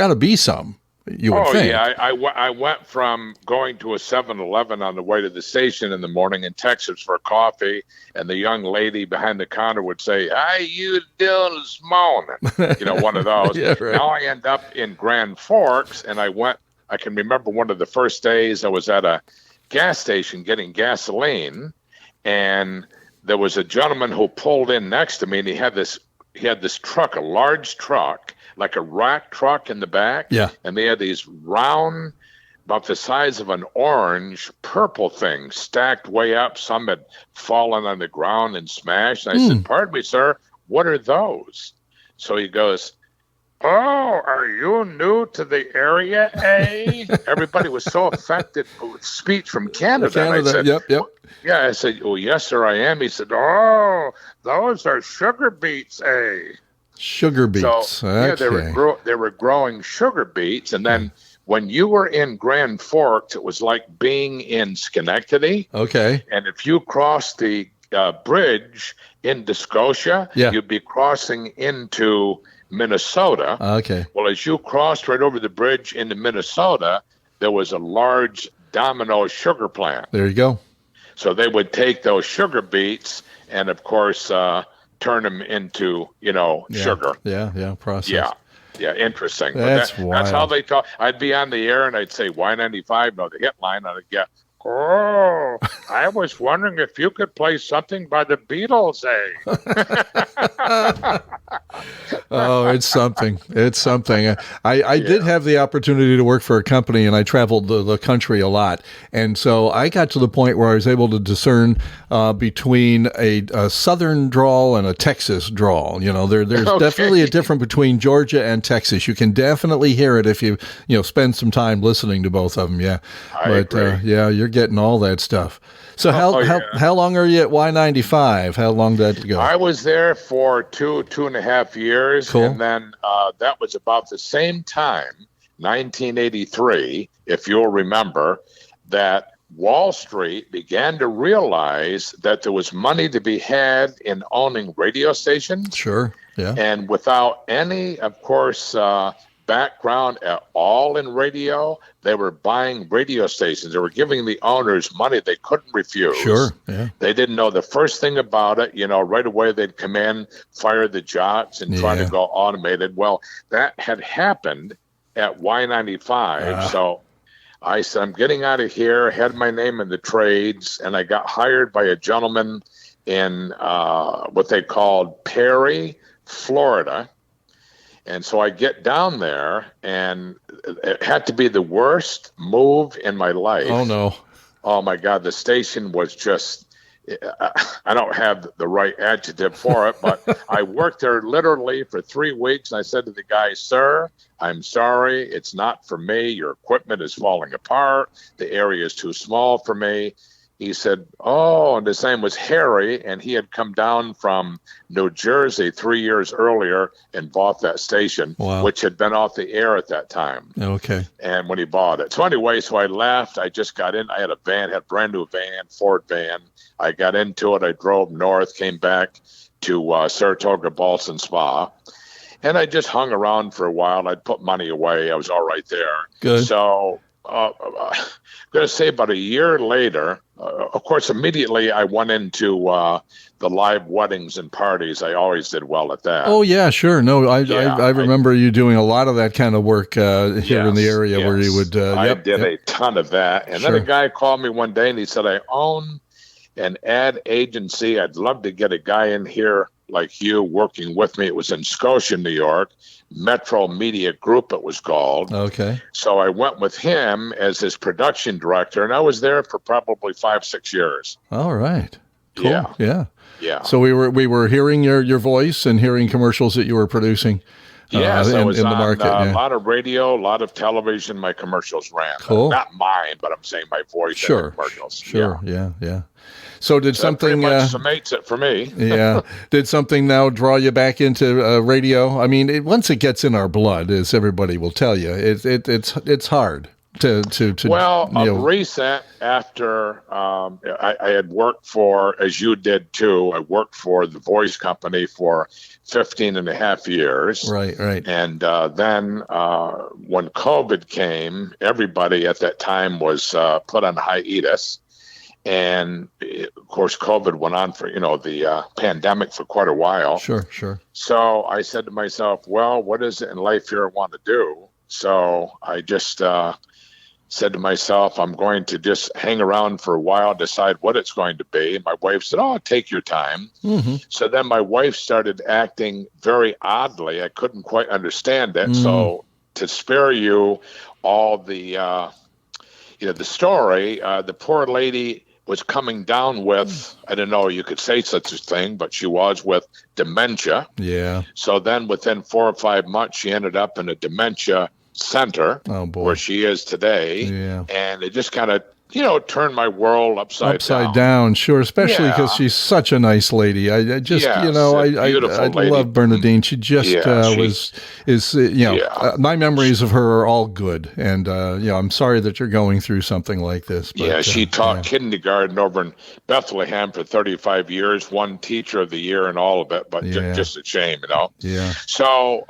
to be some. You would Oh, think. yeah. I went from going to a 7-Eleven on the way to the station in the morning in Texas for coffee, and the young lady behind the counter would say, "How you doing this morning?" One of those. Yeah, right. Now I end up in Grand Forks, and I can remember one of the first days I was at a gas station getting gasoline, and there was a gentleman who pulled in next to me, and he had this truck, a large truck, like a rack truck in the back. Yeah. And they had these round, about the size of an orange, purple things stacked way up. Some had fallen on the ground and smashed. And I said, "Pardon me, sir, what are those?" So he goes, "Oh, are you new to the area, eh?" Everybody was so affected with speech from Canada. And I said, Yep. "Yeah." I said, "Oh, yes, sir, I am." He said, "Oh, those are sugar beets, eh?" Sugar beets. So yeah, they were growing sugar beets, and then when you were in Grand Forks, it was like being in Schenectady. Okay. And if you crossed the bridge into Scotia, Yeah. you'd be crossing into Minnesota. Okay. Well, as you crossed right over the bridge into Minnesota, there was a large Domino sugar plant. There you go. So they would take those sugar beets and, of course, turn them into, sugar. Yeah. Process. Yeah, interesting. But That's that's how wild. they talk. I'd be on the air and I'd say Y95, the hit line, and I'd get, "Oh, I was wondering if you could play something by the Beatles, eh?" Oh, it's something. It's something. I did have the opportunity to work for a company, and I traveled the country a lot. And so I got to the point where I was able to discern between a southern drawl and a Texas drawl. You know, there's definitely a difference between Georgia and Texas. You can definitely hear it if you spend some time listening to both of them. Yeah, I agree. Yeah, you're getting all that stuff. So how long are you at Y95? How long did that go? I was there for 2.5 years, Cool. and then that was about the same time, 1983, if you'll remember, that Wall Street began to realize that there was money to be had in owning radio stations. Sure. Yeah. And without any, of course, background at all in radio, they were buying radio stations. They were giving the owners money they couldn't refuse. Sure. Yeah. They didn't know the first thing about it. Right away they'd come in, fire the jocks, and try to go automated. Well, that had happened at Y95. So I said, I'm getting out of here, had my name in the trades, and I got hired by a gentleman in what they called Perry, Florida. And so I get down there, and it had to be the worst move in my life. Oh, no. Oh, my God. The station was just, I don't have the right adjective for it, but I worked there literally for 3 weeks. And I said to the guy, sir, I'm sorry. It's not for me. Your equipment is falling apart. The area is too small for me. He said, oh, and his name was Harry, and he had come down from New Jersey 3 years earlier and bought that station, Wow. which had been off the air at that time. Okay. And when he bought it. So anyway, so I left. I just got in. I had a van, had a brand new van, Ford van. I got into it. I drove north, came back to Saratoga, Ballston Spa. And I just hung around for a while. I'd put money away. I was all right there. Good. So I'm going to say about a year later, of course, immediately I went into the live weddings and parties. I always did well at that. Oh, yeah, sure. No, I Yeah, remember you doing a lot of that kind of work here in the area where you would. I did a ton of that. And then Sure. a guy called me one day and he said, I own an ad agency. I'd love to get a guy in here like you working with me. It was in Scotia, New York. Metro Media Group, it was called. Okay. So I went with him as his production director, and I was there for probably 5-6 years. All right. Cool. Yeah. Yeah. Yeah. So we were hearing your voice and hearing commercials that you were producing. Yes, I in was the on market. a lot of radio, a lot of television. My commercials ran. Cool. Not mine, but I'm saying my voice in Sure. the commercials. Sure. Yeah. So did That pretty something? much summates it for me. Yeah. Did something now draw you back into radio? I mean, once it gets in our blood, as everybody will tell you, it's hard to. Well, recent after I had worked for, as you did too, I worked for the voice company for 15 and a half years. Right. And then when COVID came, everybody at that time was put on hiatus. And of course, COVID went on for, the pandemic for quite a while. Sure. So I said to myself, well, what is it in life here I want to do? So I just said to myself, I'm going to just hang around for a while, decide what it's going to be. My wife said, oh, take your time. Mm-hmm. So then my wife started acting very oddly. I couldn't quite understand it. So to spare you all the, the story, the poor lady was coming down with, I don't know, you could say such a thing, but she was with dementia. Yeah. So then within 4 or 5 months, she ended up in a dementia center where she is today. Yeah. And it just kind of, turned my world upside down. Sure, especially because she's such a nice lady. I just, I love Bernadine. She just my memories of her are all good. And, I'm sorry that you're going through something like this. But, she taught kindergarten over in Bethlehem for 35 years, won Teacher of the Year and all of it, but just a shame, Yeah. So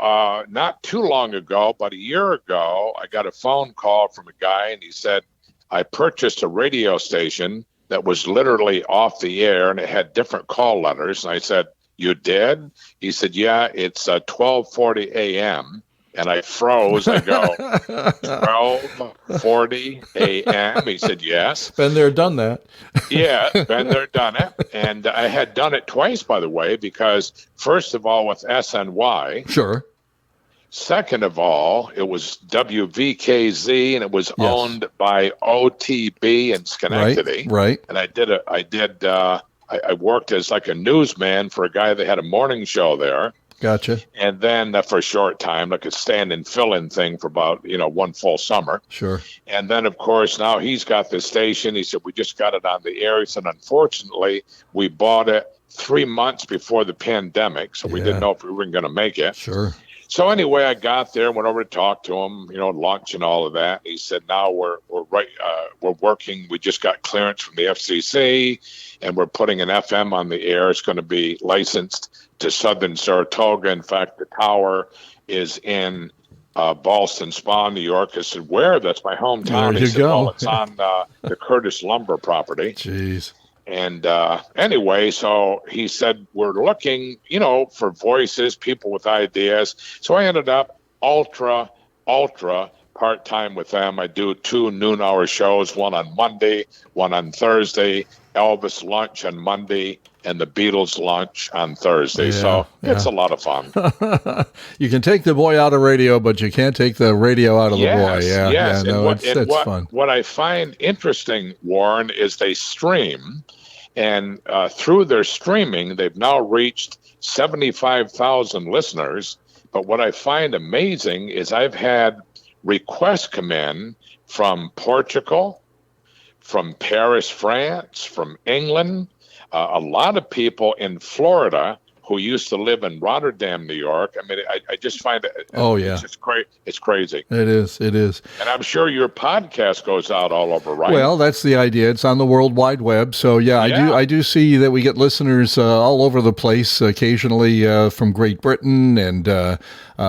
not too long ago, about a year ago, I got a phone call from a guy, and he said, I purchased a radio station that was literally off the air, and it had different call letters. And I said, you did? He said, yeah, it's 1240 a.m. And I froze. I go, 12:40 a.m. He said, yes. Been there, done that. Yeah, been there, done it. And I had done it twice, by the way, because first of all, with SNY. Sure. Second of all, it was WVKZ, and it was owned by OTB in Schenectady. Right. And I worked as like a newsman for a guy that had a morning show there. Gotcha. And then for a short time, like a stand-in fill-in thing for about, one full summer. Sure. And then, of course, now he's got this station. He said, we just got it on the air. He said, unfortunately, we bought it 3 months before the pandemic, so we didn't know if we were going to make it. Sure. So anyway, I got there, went over to talk to him, lunch and all of that. He said, now we're working. We just got clearance from the FCC, and we're putting an FM on the air. It's going to be licensed to Southern Saratoga. In fact, the tower is in Ballston Spa, New York. I said, where? That's my hometown. There you go. Well, it's on the Curtis Lumber property. Jeez. And anyway, so he said, we're looking, for voices, people with ideas. So I ended up ultra part-time with them. I do 2 noon-hour shows, one on Monday, one on Thursday, Elvis lunch on Monday, and the Beatles lunch on Thursday. So it's a lot of fun. You can take the boy out of radio, but you can't take the radio out of the boy. Yes. It's fun. What I find interesting, Warren, is they stream, and through their streaming, they've now reached 75,000 listeners. But what I find amazing is I've had requests come in from Portugal, from Paris, France, from England, a lot of people in Florida who used to live in Rotterdam, New York. I mean, I just find it. It's just it's crazy. It is. And I'm sure your podcast goes out all over, right? Well, that's the idea. It's on the World Wide Web. So I do see that we get listeners all over the place, occasionally from Great Britain, and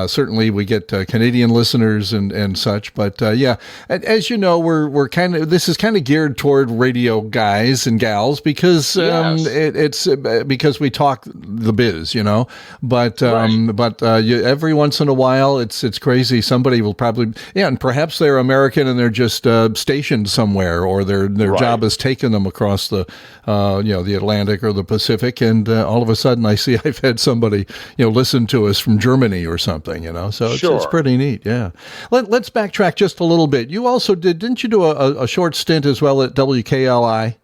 certainly we get Canadian listeners and such. But as you know, we're this is kind of geared toward radio guys and gals because it's because we talk the biz, But every once in a while, it's crazy. Somebody will probably and perhaps they're American and they're just stationed somewhere, or their job has taken them across the the Atlantic or the Pacific, and all of a sudden I see I've had somebody listen to us from Germany or something. So it's pretty neat. Yeah. Let's backtrack just a little bit. You also didn't you do a short stint as well at WKLI?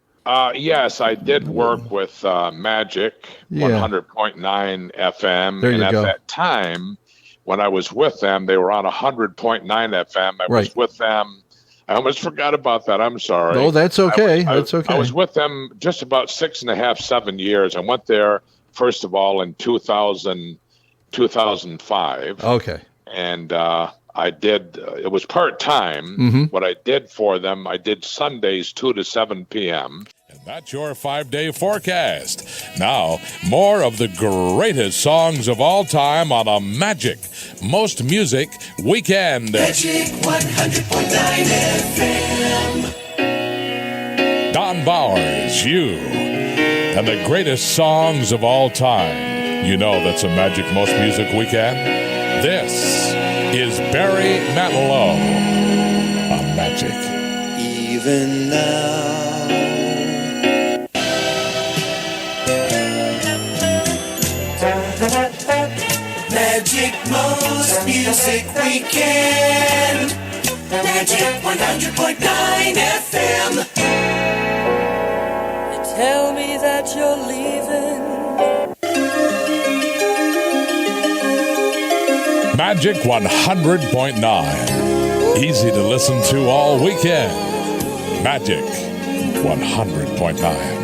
Yes, I did work with Magic 100.9 FM. There you and go. At that time, when I was with them, they were on 100.9 FM. I was with them. I almost forgot about that. I'm sorry. No, that's okay. That's okay. I was with them just about 6.5, 7 years. I went there, first of all, in 2005. Okay. And I did, it was part-time. Mm-hmm. What I did for them, I did Sundays 2 to 7 p.m. And that's your 5-day forecast. Now, more of the greatest songs of all time on a Magic Most Music Weekend. Magic 100.9 FM. Don Bowers, you, and the greatest songs of all time. You know that's a Magic Most Music Weekend. This is Barry Manilow on Magic. Even now. Magic Most Music Weekend. Magic 100.9 FM. You tell me that you're leaving. Magic 100.9. Easy to listen to all weekend. Magic 100.9.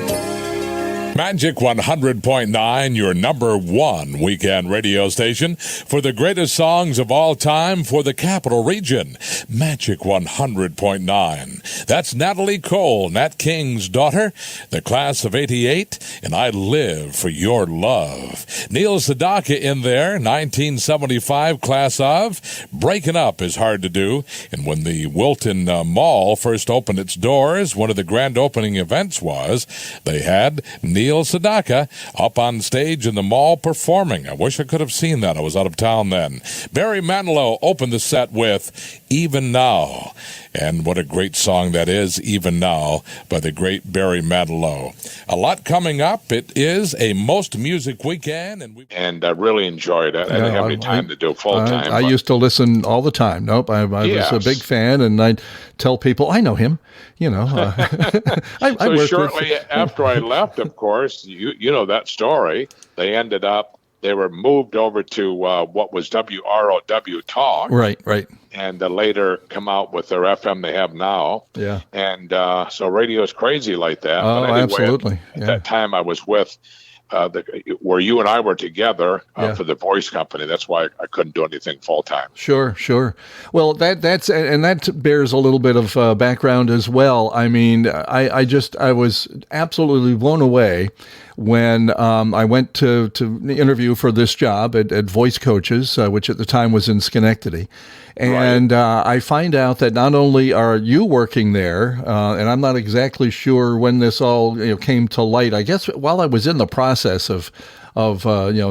Magic 100.9, your number one weekend radio station for the greatest songs of all time for the capital region. Magic 100.9. That's Natalie Cole, Nat King's daughter, the class of 88, and I Live for Your Love. Neil Sedaka in there, 1975 class of Breaking Up is Hard to Do. And when the Wilton Mall first opened its doors, one of the grand opening events was they had Neil Neil Sedaka up on stage in the mall performing. I wish I could have seen that. I was out of town then. Barry Manilow opened the set with Even Now. And what a great song that is, Even Now, by the great Barry Manilow. A lot coming up. It is a Most Music Weekend. And I really enjoyed it. I didn't have any time to do full-time. I used to listen all the time. Nope, I was a big fan, and I'd tell people, I know him. You know, so shortly after I left, of course, you know that story. They were moved over to what was WROW Talk. Right. And later come out with their FM they have now. Yeah. And so radio is crazy like that. Oh, but anyway, absolutely. At that time I was with where you and I were together for the voice company. That's why I couldn't do anything full time. Sure. Well, that bears a little bit of background as well. I mean, I was absolutely blown away when I went to interview for this job at Voice Coaches, which at the time was in Schenectady. And I find out that not only are you working there, and I'm not exactly sure when this all came to light. I guess while I was in the process of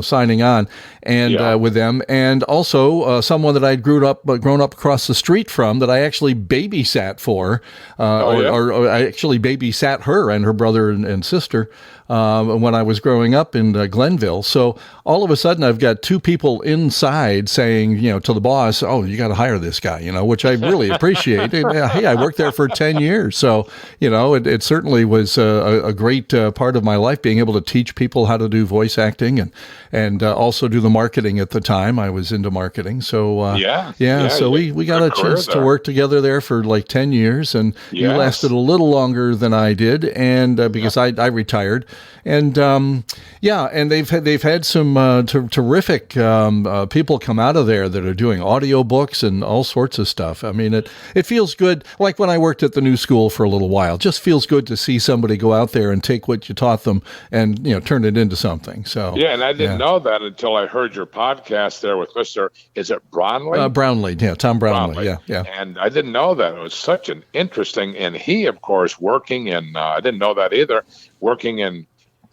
signing on and with them, and also someone that I'd grown up across the street from that I actually babysat for, or I actually babysat her and her brother and sister when I was growing up in Glenville. So all of a sudden I've got two people inside saying, to the boss, "Oh, you got to hire this guy," which I really appreciate. Hey, I worked there for 10 years. So, it certainly was a great part of my life, being able to teach people how to do voice acting and also do the marketing at the time. I was into marketing. So, so we got a chance to work together there for like 10 years, and you lasted a little longer than I did, and because I retired. And and they've had some terrific people come out of there that are doing audiobooks and all sorts of stuff. I mean, it feels good. Like when I worked at the New School for a little while, just feels good to see somebody go out there and take what you taught them and turn it into something. So and I didn't know that until I heard your podcast there with Mr. Is it Brownlee? Brownlee, Tom Brownlee. Yeah. And I didn't know that. It was such an interesting, and he, of course, working in, I didn't know that either, working in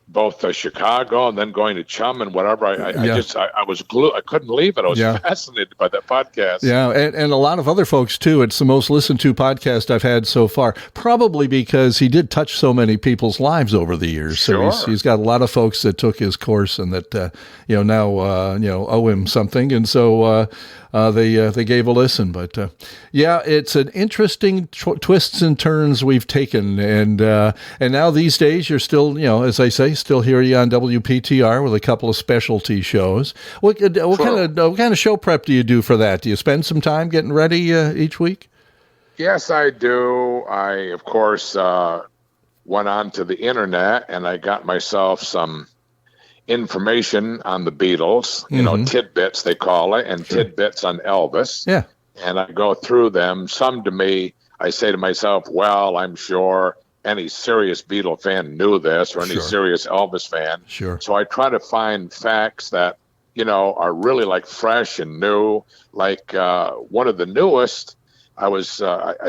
both Chicago and then going to Chum and whatever. I was glued. I couldn't leave it. I was fascinated by that podcast. Yeah, and a lot of other folks too. It's the most listened to podcast I've had so far, probably because he did touch so many people's lives over the years. Sure. So he's got a lot of folks that took his course and that now owe him something, and so they gave a listen. But it's an interesting twists and turns we've taken, and now these days you're still, as I say, still hear you on WPTR with a couple of specialty shows. What kind of show prep do you do for that? Do you spend some time getting ready each week? Yes, I do. I, of course, went on to the internet and I got myself some information on the Beatles, tidbits they call it, and tidbits on Elvis. Yeah. And I go through them. Some to me, I say to myself, well, I'm sure any serious Beatle fan knew this, or any serious Elvis fan. Sure. So I try to find facts that, are really like fresh and new. Like one of the newest, I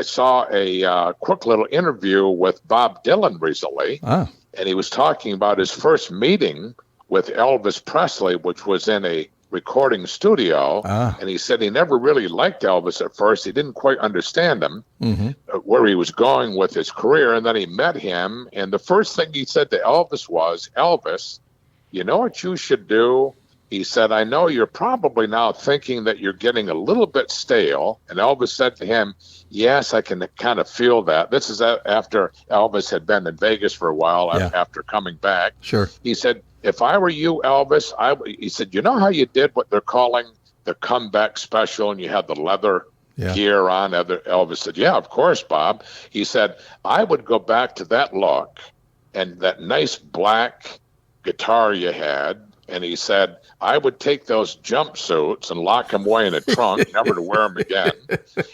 saw a quick little interview with Bob Dylan recently, and he was talking about his first meeting with Elvis Presley, which was in a recording studio, and he said he never really liked Elvis at first. He didn't quite understand him, where he was going with his career, and then he met him, and the first thing he said to Elvis was, "Elvis, you know what you should do?" He said, "I know you're probably now thinking that you're getting a little bit stale," and Elvis said to him, "Yes, I can kind of feel that." This is after Elvis had been in Vegas for a while after coming back. Sure. He said, "If I were you, Elvis," he said, "you know how you did what they're calling the comeback special and you had the leather gear on?" Elvis said, "Yeah, of course, Bob." He said, "I would go back to that look and that nice black guitar you had." And he said, "I would take those jumpsuits and lock them away in a trunk, never to wear them again,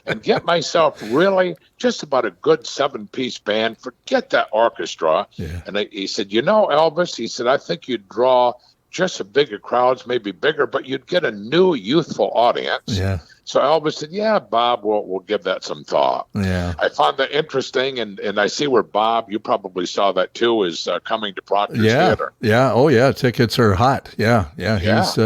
and get myself really just about a good 7-piece band. Forget that orchestra." Yeah. And he said, Elvis, he said, "I think you'd draw just a bigger crowds, maybe bigger, but you'd get a new youthful audience." Yeah. So Elvis said, yeah, Bob, we'll give that some thought. Yeah. I found that interesting, and I see where Bob, you probably saw that too, is coming to Proctor's Theater. Yeah. Oh, yeah. Tickets are hot. Yeah. He's,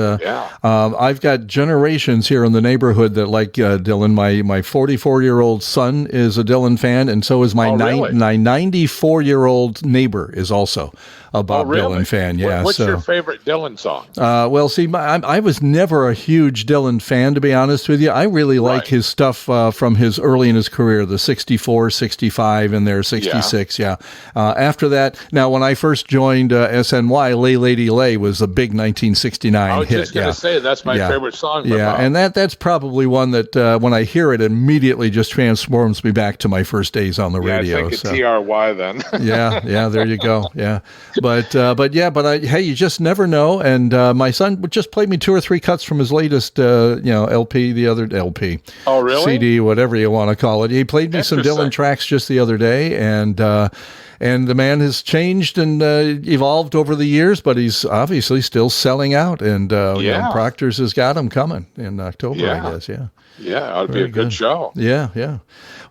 I've got generations here in the neighborhood that like Dylan. My 44-year-old son is a Dylan fan, and so is my 94-year-old neighbor is also a Bob Dylan fan. Yeah. What's your favorite Dylan song? Well, see, I was never a huge Dylan fan, to be honest with you. I really like his stuff from his early in his career, the 64, 65, and their 66. Yeah. After that, now when I first joined SNY, Lay Lady Lay was a big 1969 hit. I was just going to say that's my favorite song. Yeah, and that's probably one that when I hear it, immediately just transforms me back to my first days on the radio. I think TRY then. yeah, there you go. Yeah, but hey, you just never know. And my son just played me 2 or 3 cuts from his latest LP, the other LP. Oh, really? CD, whatever you want to call it. He played me some Dylan tracks just the other day, and the man has changed and evolved over the years, but he's obviously still selling out. And Proctor's has got him coming in October, I guess. Yeah. Yeah, it would be a good show. Yeah.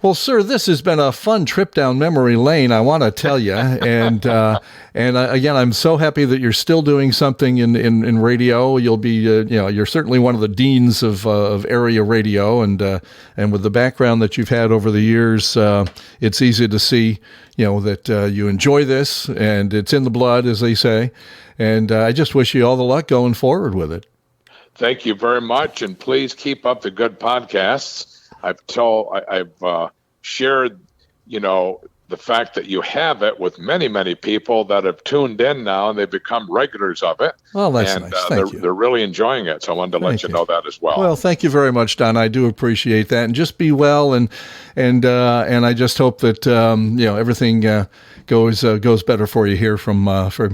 Well, sir, this has been a fun trip down memory lane, I want to tell you. And again, I'm so happy that you're still doing something in radio. You'll be, you're certainly one of the deans of area radio, and with the background that you've had over the years, it's easy to see, that you enjoy this, and it's in the blood, as they say. And I just wish you all the luck going forward with it. Thank you very much, and please keep up the good podcasts. I've shared, the fact that you have it with many, many people that have tuned in now, and they've become regulars of it. Well, that's nice. Thank you. They're really enjoying it, so I wanted to let you know that as well. Well, thank you very much, Don. I do appreciate that, and just be well, and I just hope that everything goes better for you here from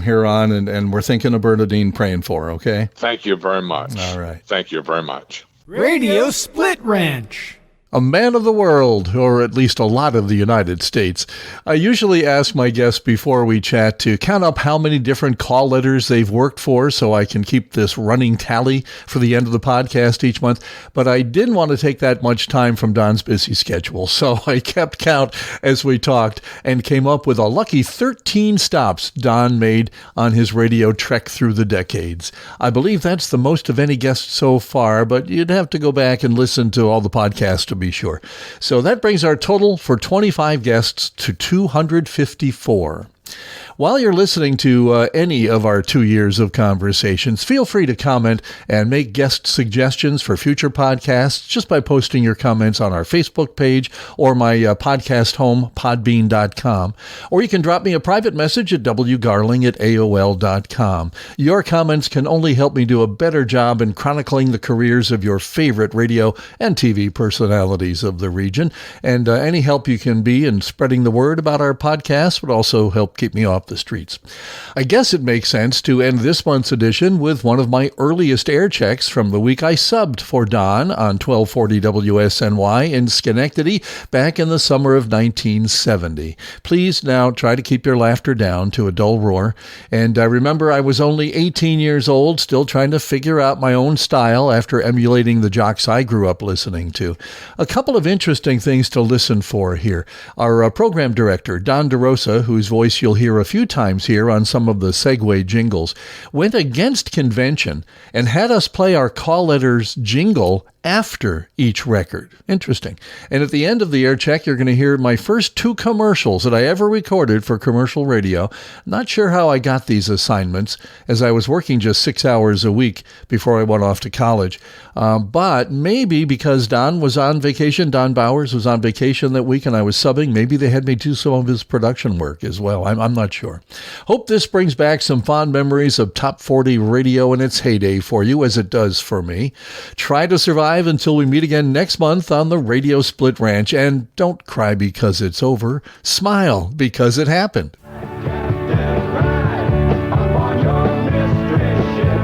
here on, and we're thinking of Bernadine, praying for her. Okay. Thank you very much. All right. Thank you very much. Radio Split Ranch. A man of the world, or at least a lot of the United States. I usually ask my guests before we chat to count up how many different call letters they've worked for so I can keep this running tally for the end of the podcast each month, but I didn't want to take that much time from Don's busy schedule, so I kept count as we talked and came up with a lucky 13 stops Don made on his radio trek through the decades. I believe that's the most of any guest so far, but you'd have to go back and listen to all the podcasts to be sure. So that brings our total for 25 guests to 254. While you're listening to any of our 2 years of conversations, feel free to comment and make guest suggestions for future podcasts just by posting your comments on our Facebook page or my podcast home, podbean.com. Or you can drop me a private message at wgarling@aol.com. Your comments can only help me do a better job in chronicling the careers of your favorite radio and TV personalities of the region. And any help you can be in spreading the word about our podcast would also help keep me off the streets. I guess it makes sense to end this month's edition with one of my earliest air checks from the week I subbed for Don on 1240 WSNY in Schenectady back in the summer of 1970. Please now try to keep your laughter down to a dull roar. And remember, I was only 18 years old, still trying to figure out my own style after emulating the jocks I grew up listening to. A couple of interesting things to listen for here. Our program director, Don DeRosa, whose voice you'll hear a few times here on some of the Segway jingles, went against convention and had us play our call letters jingle after each record. Interesting. And at the end of the air check, you're going to hear my first 2 commercials that I ever recorded for commercial radio. Not sure how I got these assignments, as I was working just 6 hours a week before I went off to college. But maybe because Don was on vacation, Don Bowers was on vacation that week, and I was subbing, maybe they had me do some of his production work as well. I'm not sure. Hope this brings back some fond memories of Top 40 radio in its heyday for you, as it does for me. Try to survive until we meet again next month on the Radio Split Ranch, and don't cry because it's over. Smile because it happened.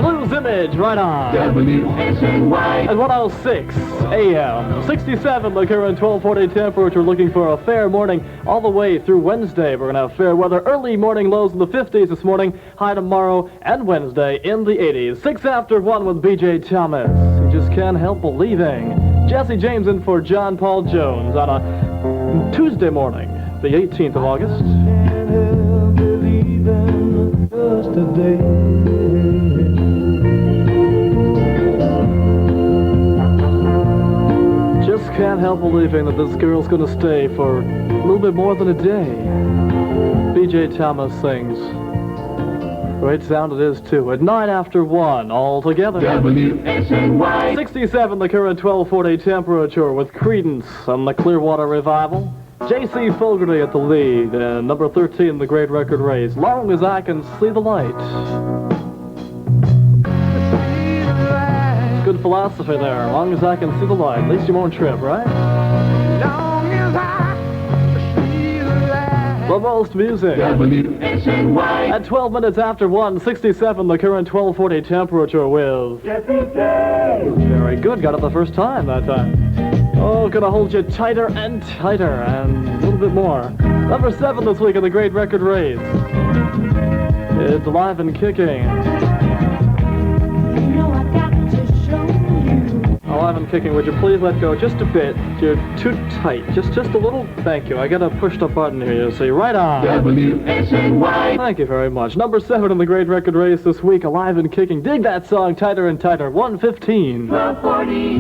Blues Image, right on. WSNY. At 106 a.m. 67 the current 1240 temperature, looking for a fair morning all the way through Wednesday. We're going to have fair weather. Early morning lows in the 50s this morning. High tomorrow and Wednesday in the 80s. 6 after 1 with B.J. Thomas. You just can't help believing. Jesse James in for John Paul Jones on a Tuesday morning, the 18th of August. Just can't help believing that this girl's gonna stay for a little bit more than a day. B.J. Thomas sings. Great sound it is, too. At 9 after 1, all together. WSNY. 67, the current 1240 temperature with Creedence on the Clearwater Revival. J.C. Fogarty at the lead, and number 13, the great record race. Long as I can see the light. Good philosophy there. Long as I can see the light. At least you won't trip, right? The most music. WSNY. At 12 minutes after 1, 67, the current 1240 temperature with... Very good. Got it the first time that time. Oh, gonna hold you tighter and tighter, and a little bit more. Number 7 this week in the great record race. It's Alive and Kicking. Alive and Kicking, would you please let go just a bit? You're too tight. Just a little. Thank you. I got a push the button here, you see. Right on. WSNY. Thank you very much. Number 7 in the great record race this week, Alive and Kicking. Dig that song, Tighter and Tighter. 115. 1240.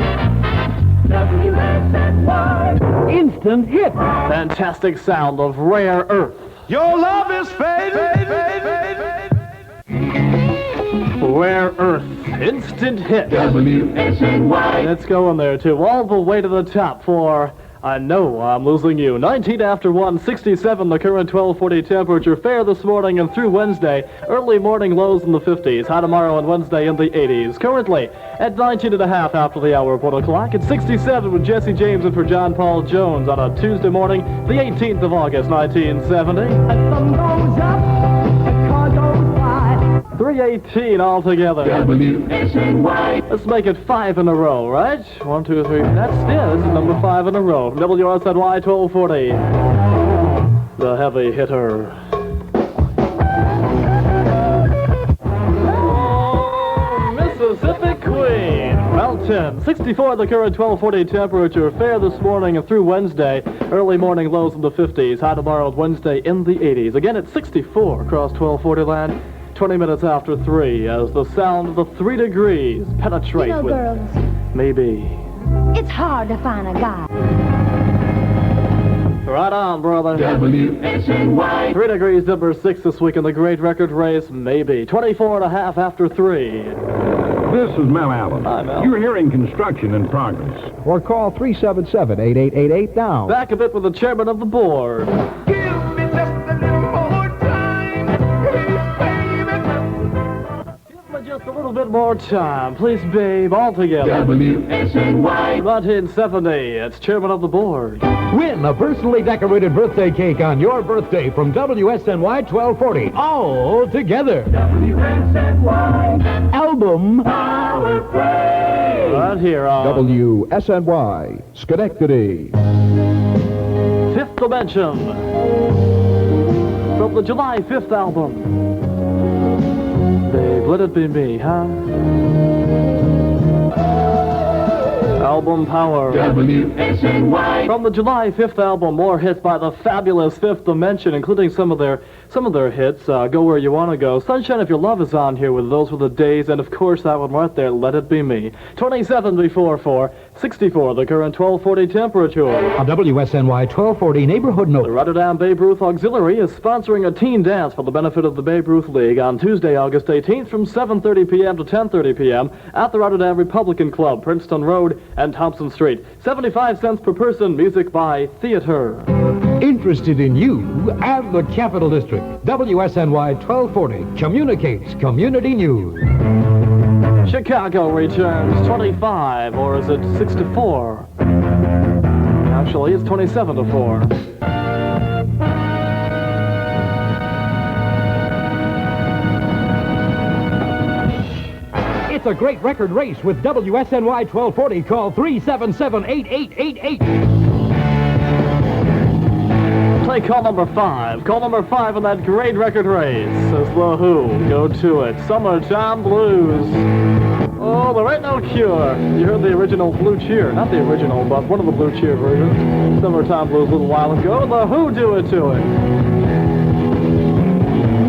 WSNY. Instant hit. Fantastic sound of Rare Earth. Your love is fading. Rare Earth. Instant hit. WSNY. Let's go in there, too. All the way to the top for I Know I'm Losing You. 19 after 1, 67, the current 1240 temperature. Fair this morning and through Wednesday. Early morning lows in the 50s. High tomorrow and Wednesday in the 80s. Currently at 19 and a half after the hour of 1 o'clock. It's 67 with Jesse James and for John Paul Jones on a Tuesday morning, the 18th of August, 1970. The sun goes up, the car goes by. 318 altogether. WSNY. Let's make it 5 in a row, right? 1, 2, 3. That's it. This is number 5 in a row. From WSNY 1240. The heavy hitter. Oh, Mississippi Queen. Well, 10. 64 the current 1240 temperature. Fair this morning and through Wednesday. Early morning lows in the 50s. High tomorrow and Wednesday in the 80s. Again at 64 across 1240 land. 20 minutes after 3 as the sound of the 3 degrees penetrate You know, with girls, maybe. it's hard to find a guy. Right on, brother. WSNY. 3 degrees number 6 this week in the great record race, maybe. 24 and a half after 3. This is Mel Allen. Hi, Mel. You're hearing construction in progress. Or call 377-8888 now. Back a bit with the chairman of the board. Just a little bit more time, please, babe, all together. WSNY. 1970, it's chairman of the board. Win a personally decorated birthday cake on your birthday from WSNY 1240. All together. WSNY. Album Power Play. Right here on WSNY, Schenectady. Fifth Dimension. From the July 5th album. Babe, let it be me, huh? Album Power. WSNY. From the July 5th album, more hits by the fabulous Fifth Dimension, including some of their hits. Go Where You Wanna Go. Sunshine If Your Love is on here with Those Were the Days, and of course that one right there, Let It Be Me. 27 before 4, 64, the current 1240 temperature. A WSNY 1240 neighborhood The note. Rotterdam Babe Ruth Auxiliary is sponsoring a teen dance for the benefit of the Babe Ruth League on Tuesday, August 18th from 7:30 p.m. to 10:30 p.m. at the Rotterdam Republican Club, Princeton Road and Thompson Street. 75 cents per person, music by Theater. Interested in you and the Capital District. WSNY 1240 communicates community news. Chicago returns 25, or is it 6-4? Actually, it's 27-4. It's a great record race with WSNY 1240. Call 377-8888. take call number 5. Call number 5 on that great record race. Says The Who. Go to it. Summertime Blues. Oh, there ain't no cure. You heard the original Blue Cheer. Not the original, but one of the Blue Cheer versions. Summertime Blues a little while ago. The Who do it to it.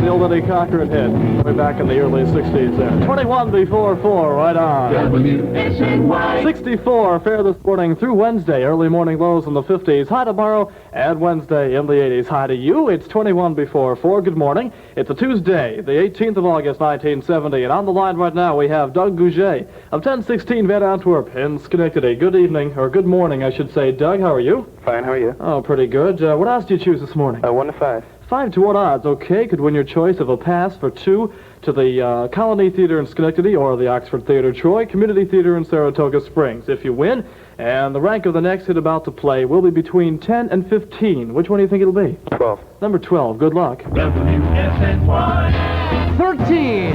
The old Eddie Cochran hit way back in the early 60s there. 21 before 4, right on. WSNY. 64 fair this morning through Wednesday. Early morning lows in the 50s. High tomorrow and Wednesday in the 80s. Hi to you. It's 21 before 4. Good morning. It's a Tuesday, the 18th of August, 1970. And on the line right now we have Doug Gouget of 1016 Van Antwerp in Schenectady. Good evening, or good morning, I should say. Doug, how are you? Fine, how are you? Oh, pretty good. What odds do you choose this morning? 1 to 5. 5 to 1 odds, okay. Could win your choice of a pass for 2 to the Colony Theater in Schenectady or the Oxford Theater Troy, Community Theater in Saratoga Springs. If you win, and the rank of the next hit about to play will be between 10 and 15. Which one do you think it'll be? 12. Number 12. Good luck. WSNY. 13.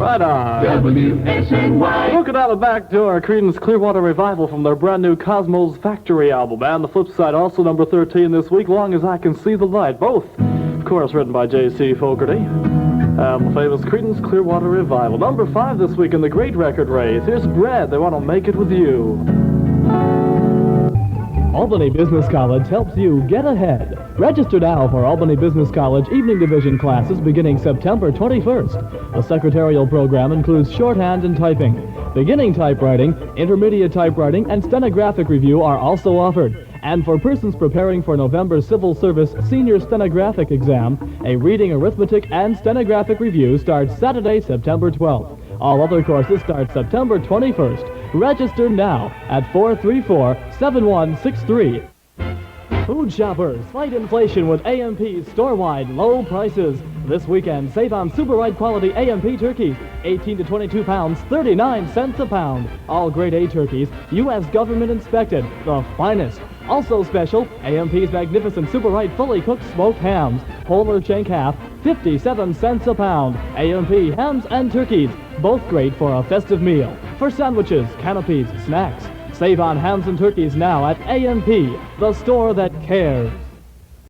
Right on. WSNY. Looking out the back door, Creedence Clearwater Revival from their brand new Cosmos Factory album. And the flip side, also number 13 this week, Long As I Can See the Light. Both, of course, written by J.C. Fogarty. The famous Creedence Clearwater Revival. Number 5 this week in the great record race. Here's Bread. They want to make it with you. Albany Business College helps you get ahead. Register now for Albany Business College Evening Division classes beginning September 21st. The secretarial program includes shorthand and typing. Beginning typewriting, intermediate typewriting, and stenographic review are also offered. And for persons preparing for November's Civil Service Senior Stenographic Exam, a reading, arithmetic, and stenographic review starts Saturday, September 12th. All other courses start September 21st. Register now at 434-7163. Food shoppers, fight inflation with AMP's store-wide low prices. This weekend, save on super wide quality AMP turkeys, 18 to 22 pounds, 39 cents a pound. All grade A turkeys, U.S. government inspected, the finest. Also special, AMP's magnificent super right fully cooked smoked hams, whole or shank half, 57 cents a pound. AMP hams and turkeys, both great for a festive meal. For sandwiches, canopies, snacks. Save on hams and turkeys now at AMP, the store that cares.